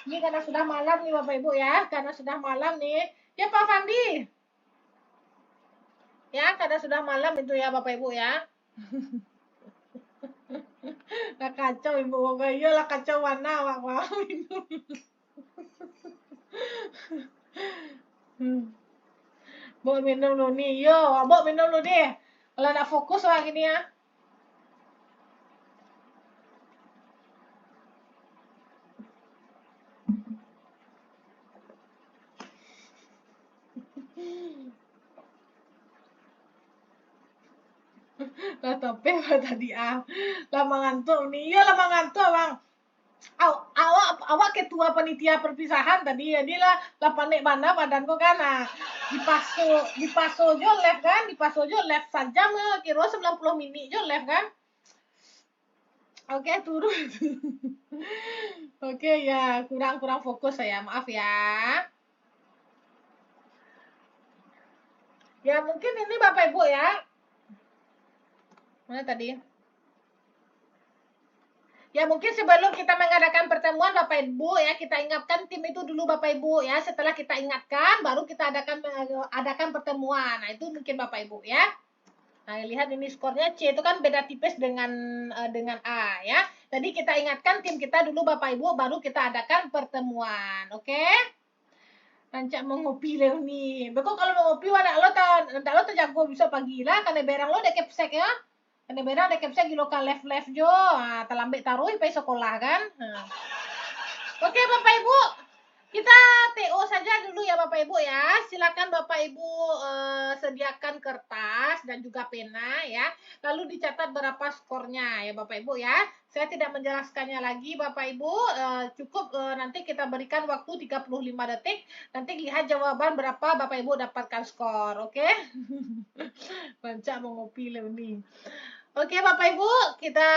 Ini karena sudah malam nih Bapak Ibu ya, karena sudah malam nih. Ya Pak Fandi. Ya, karena sudah malam itu ya Bapak Ibu ya. Lah kacau Ibu, iya lah kacau warna Pak. Bo minum dulu nih, yo, Bo minum dulu deh. Kalau nak fokus lah gini ya. Lah tapi apa tadi lama ngantuk nih, iya lama ngantuk bang. Awak ketua panitia perpisahan tadi ya dia lah panik mana badanku kan dipaso jo live kan dipaso jo live sajam kira 90 menit jo live kan. Oke turun. Oke ya kurang fokus saya maaf ya. Ya mungkin ini Bapak Ibu ya. Mana tadi? Ya mungkin sebelum kita mengadakan pertemuan Bapak Ibu ya, kita ingatkan tim itu dulu Bapak Ibu ya. Setelah kita ingatkan baru kita adakan pertemuan. Nah, itu mungkin Bapak Ibu ya. Nah, lihat ini skornya C itu kan beda tipis dengan A ya. Jadi kita ingatkan tim kita dulu Bapak Ibu baru kita adakan pertemuan. Oke? Rancak mau ngopi leo ni. Beko kalau mau ngopi wadak lo ta jago bisa pagi lah karena berang lo dek kepsek ya. Karena berang dek kepsek lo kan left jo. Terlambat taruh pai sekolah kan. Oke Bapak Ibu, kita TO saja dulu ya Bapak Ibu ya. Silakan Bapak Ibu sediakan kertas dan juga pena ya. Lalu dicatat berapa skornya ya Bapak Ibu ya. Saya tidak menjelaskannya lagi Bapak Ibu. Cukup nanti kita berikan waktu 35 detik. Nanti lihat jawaban berapa Bapak Ibu dapatkan skor. Oke. Bancak mau ngopi nih. Oke Bapak Ibu, kita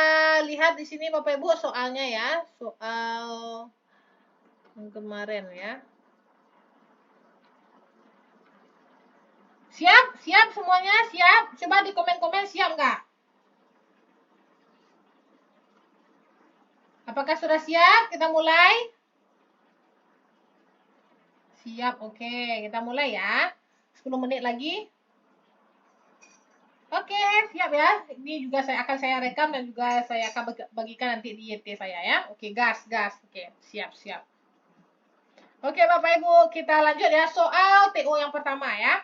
lihat di sini Bapak Ibu soalnya ya. Soal kemarin ya. Siap semuanya, siap. Coba di komen-komen siap nggak? Apakah sudah siap? Kita mulai. Siap, oke. Kita mulai ya. 10 menit lagi. Oke, siap ya. Ini juga akan saya rekam dan juga saya akan bagikan nanti di YT saya ya. Oke, gas. Oke, siap. Oke, Bapak Ibu, kita lanjut ya. Soal TO yang pertama ya.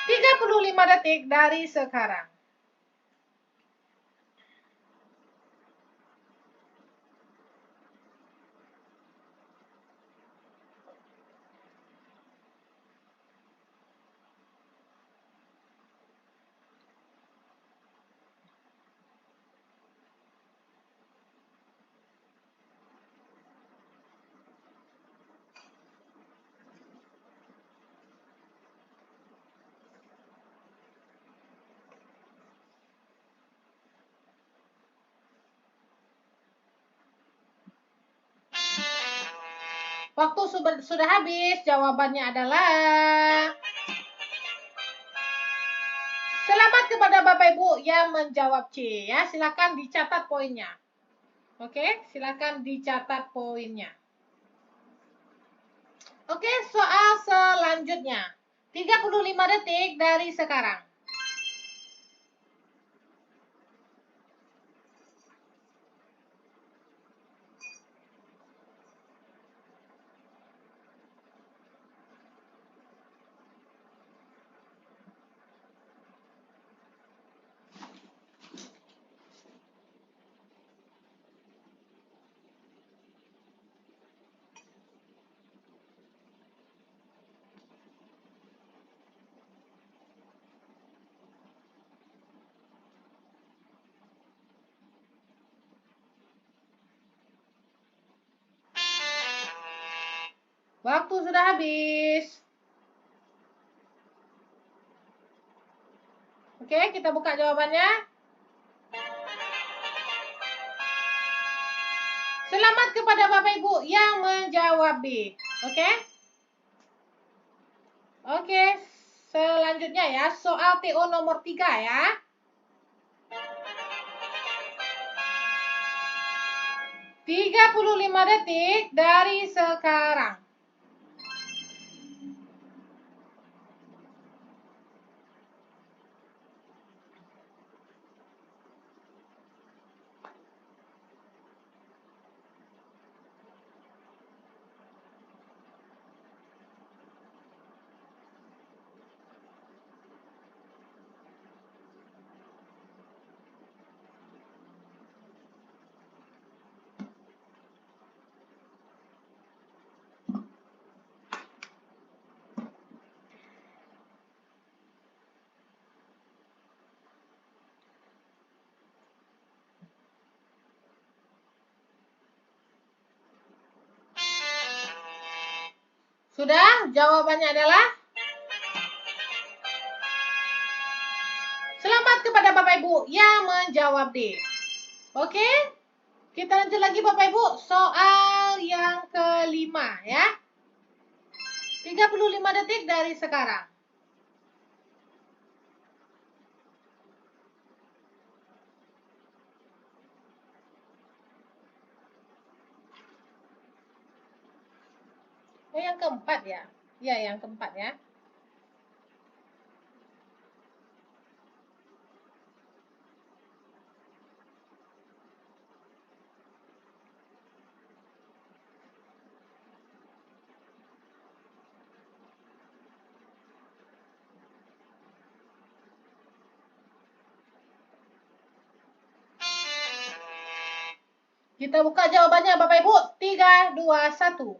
35 detik dari sekarang. Waktu sudah habis, jawabannya adalah selamat kepada Bapak Ibu yang menjawab C ya. Silakan dicatat poinnya. Oke, silakan dicatat poinnya. Oke, soal selanjutnya. 35 detik dari sekarang. Waktu sudah habis. Oke, kita buka jawabannya. Selamat kepada Bapak Ibu yang menjawab B. Oke? Oke, selanjutnya ya, soal TO nomor 3 ya. 35 detik dari sekarang. Sudah? Jawabannya adalah selamat kepada Bapak Ibu yang menjawab D. Oke? Kita lanjut lagi Bapak Ibu. Soal yang kelima ya. 35 detik dari sekarang. Oh, yang keempat ya? Ya, yang keempat ya. Kita buka jawabannya Bapak Ibu. 3, 2, 1.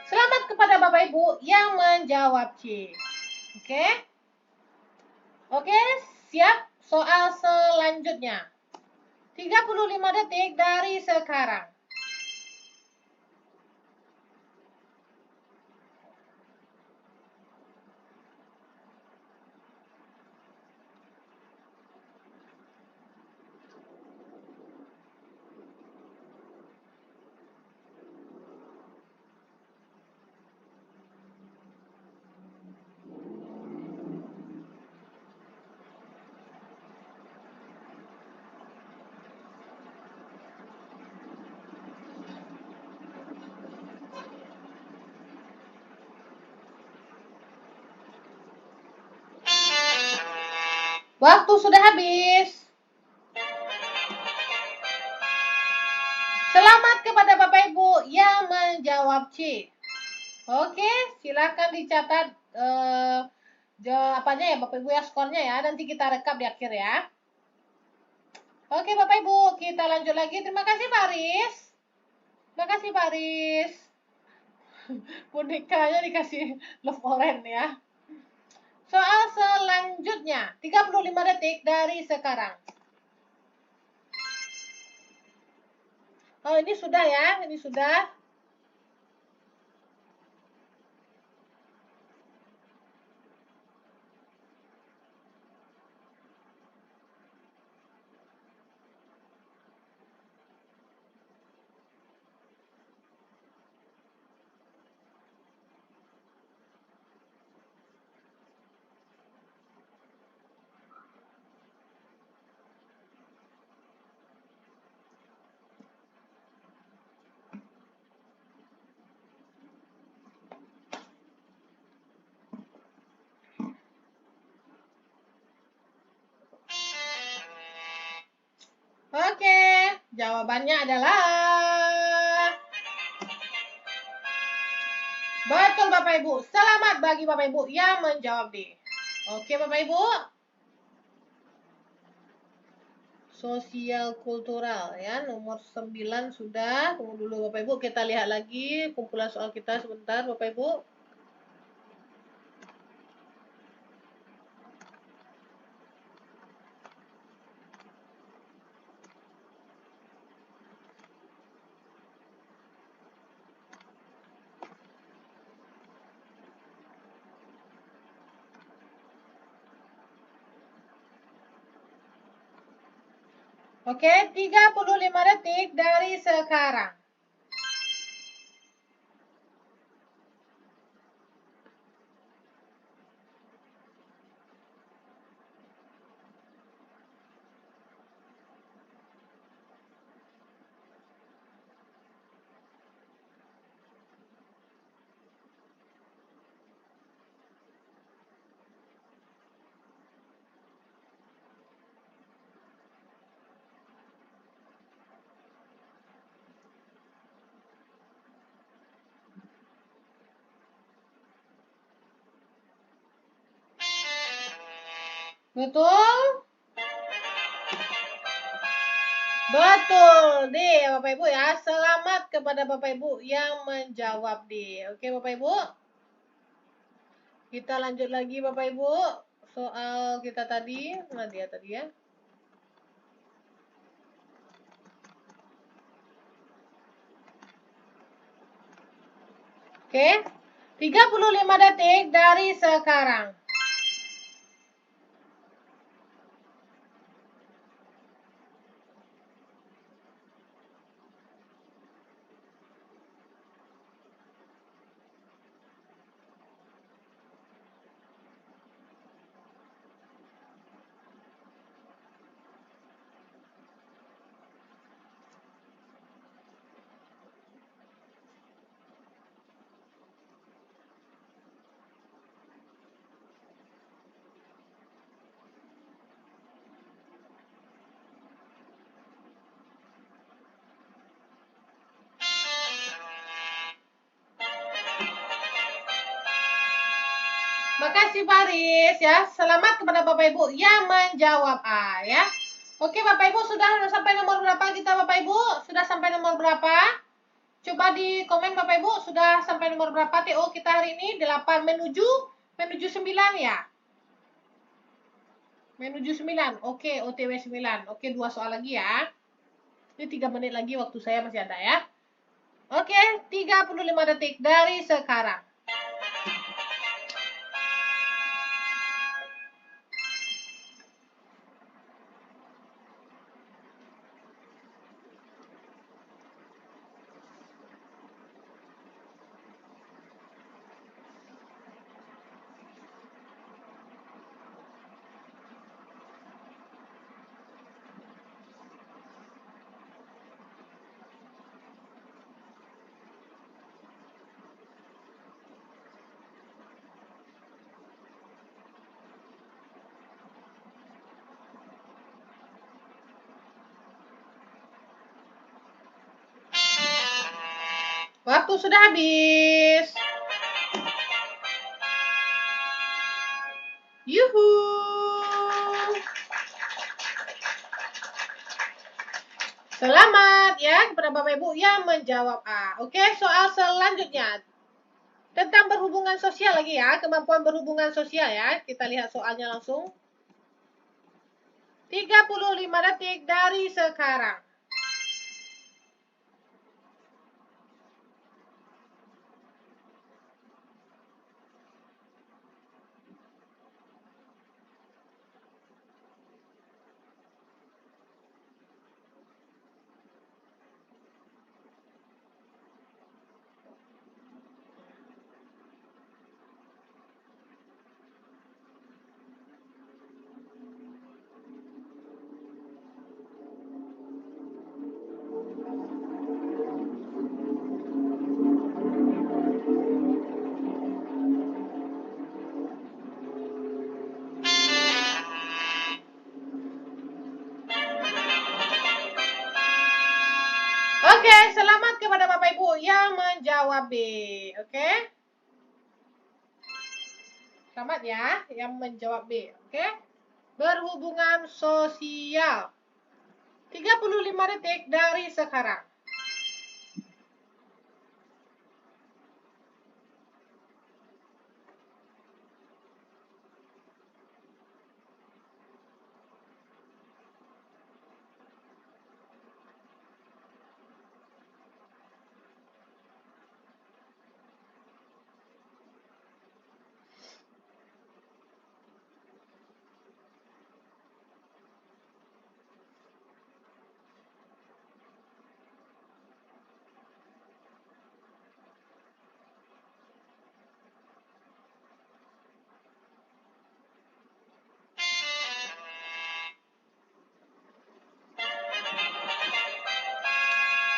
Selamat kepada Bapak Ibu yang menjawab C. Oke. Oke, siap soal selanjutnya. 35 detik dari sekarang. Waktu sudah habis. Selamat kepada Bapak Ibu yang menjawab C. Oke, silakan dicatat jawabannya ya Bapak Ibu ya, skornya ya. Nanti kita rekap di akhir ya. Oke Bapak Ibu, kita lanjut lagi. Terima kasih Paris. Terima kasih Paris. Bonekanya dikasih love orange ya. Soal selanjutnya, 35 detik dari sekarang. Oh, ini sudah ya, ini sudah. Oke, jawabannya adalah betul Bapak Ibu. Selamat bagi Bapak Ibu yang menjawab D. Oke Bapak Ibu. Sosial kultural ya, nomor 9 sudah. Tunggu dulu Bapak Ibu, kita lihat lagi kumpulan soal kita sebentar Bapak Ibu. Oke, 35 detik dari sekarang. Betul? Betul, D Bapak Ibu ya. Selamat kepada Bapak Ibu yang menjawab D. Oke Bapak Ibu. Kita lanjut lagi Bapak Ibu. Soal kita tadi, mana dia tadi ya? Oke. 35 detik dari sekarang. Makasih Paris ya. Selamat kepada Bapak Ibu yang menjawab A ya. Oke, Bapak Ibu, sudah sampai nomor berapa kita, Bapak Ibu? Sudah sampai nomor berapa? Coba di komen, Bapak Ibu, sudah sampai nomor berapa TO kita hari ini? 8 menuju 9 ya? Menuju 9. Oke, OTW 9. Oke, 2 soal lagi ya. Ini 3 menit lagi waktu saya masih ada ya. Oke, 35 detik dari sekarang. Waktu sudah habis. Yuhu. Selamat ya kepada Bapak Ibu yang menjawab A. Oke, soal selanjutnya. Tentang berhubungan sosial lagi ya, kemampuan berhubungan sosial ya. Kita lihat soalnya langsung. 35 detik dari sekarang. Oke, selamat kepada Bapak Ibu yang menjawab B. Oke. Selamat ya yang menjawab B. Oke. Berhubungan sosial. 35 detik dari sekarang.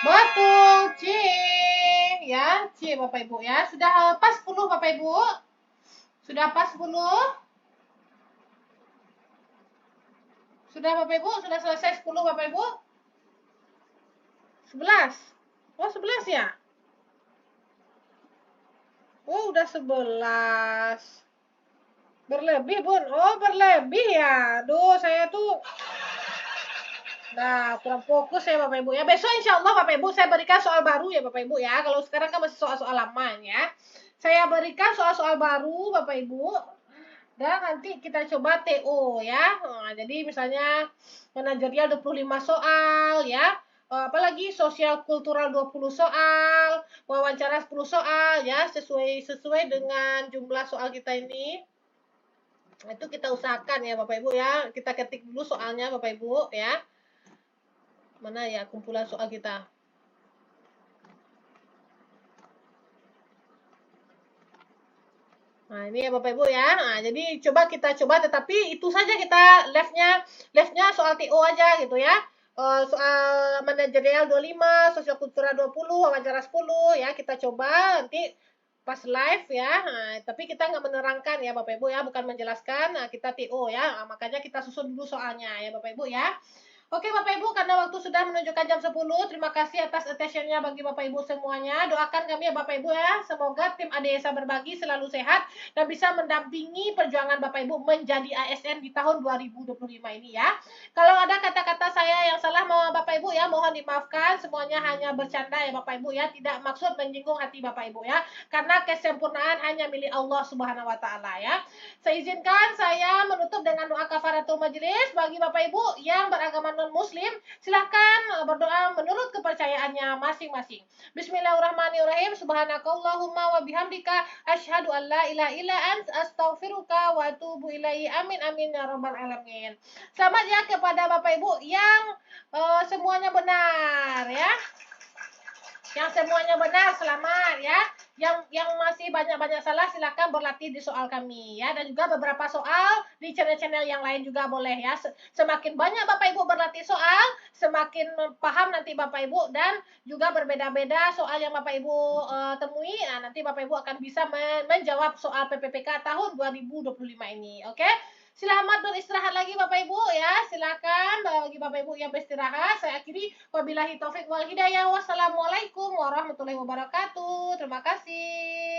Betul, C. Ya, C Bapak Ibu ya. Sudah pas 10 Bapak Ibu? Sudah pas 10? Sudah Bapak Ibu? Sudah selesai 10 Bapak Ibu? 11. Oh, 11 ya? Oh, udah 11. Berlebih, Bun. Oh, berlebih ya. Duh, saya tuh nah, kurang fokus ya Bapak Ibu ya. Besok insya Allah Bapak Ibu saya berikan soal baru ya Bapak Ibu ya. Kalau sekarang kan masih soal-soal lama ya. Saya berikan soal-soal baru Bapak Ibu. Dan nanti kita coba TO ya. Nah, jadi misalnya manajerial 25 soal ya. Apalagi sosial kultural 20 soal, wawancara 10 soal ya, sesuai dengan jumlah soal kita ini. Itu kita usahakan ya Bapak Ibu ya. Kita ketik dulu soalnya Bapak Ibu ya. Mana ya kumpulan soal kita? Nah, ini ya Bapak Ibu ya. Nah, jadi kita coba tetapi itu saja kita live-nya soal TO aja gitu ya. Soal manajerial 25, sosial kultural 20, wawancara 10 ya. Kita coba nanti pas live ya. Nah, tapi kita nggak menerangkan ya Bapak Ibu ya, bukan menjelaskan. Nah, kita TO ya. Nah, makanya kita susun dulu soalnya ya Bapak Ibu ya. Oke Bapak Ibu, karena waktu sudah menunjukkan jam 10, terima kasih atas attention-nya bagi Bapak Ibu semuanya. Doakan kami ya Bapak Ibu ya, semoga tim ADSA Berbagi selalu sehat dan bisa mendampingi perjuangan Bapak Ibu menjadi ASN di tahun 2025 ini ya. Kalau ada kata-kata saya yang salah mau Bapak Ibu ya, mohon dimaafkan. Semuanya hanya bercanda ya Bapak Ibu ya, tidak maksud menyinggung hati Bapak Ibu ya. Karena kesempurnaan hanya milik Allah Subhanahu wa taala ya. Saya izinkan saya menutup dengan doa kafaratul majelis bagi Bapak Ibu yang beragama non-muslim, silahkan berdoa menurut kepercayaannya masing-masing. Bismillahirrahmanirrahim. Subhanakallahumma wa bihamdika asyhadu an la ilaha illa anta astaghfiruka wa atubu ilaihi. Amin amin ya rabbal alamin. Selamat ya kepada Bapak Ibu yang semuanya benar ya. Yang semuanya benar selamat ya. Yang masih banyak-banyak salah silakan berlatih di soal kami ya, dan juga beberapa soal di channel-channel yang lain juga boleh ya. Semakin banyak Bapak Ibu berlatih soal, semakin paham nanti Bapak Ibu, dan juga berbeda-beda soal yang Bapak Ibu temui. Nah, nanti Bapak Ibu akan bisa menjawab soal PPPK tahun 2025 ini. Oke? Selamat beristirahat lagi Bapak Ibu ya. Silakan bagi Bapak Ibu yang beristirahat. Saya akhiri wabillahi taufik wal hidayah. Wassalamualaikum warahmatullahi wabarakatuh. Terima kasih.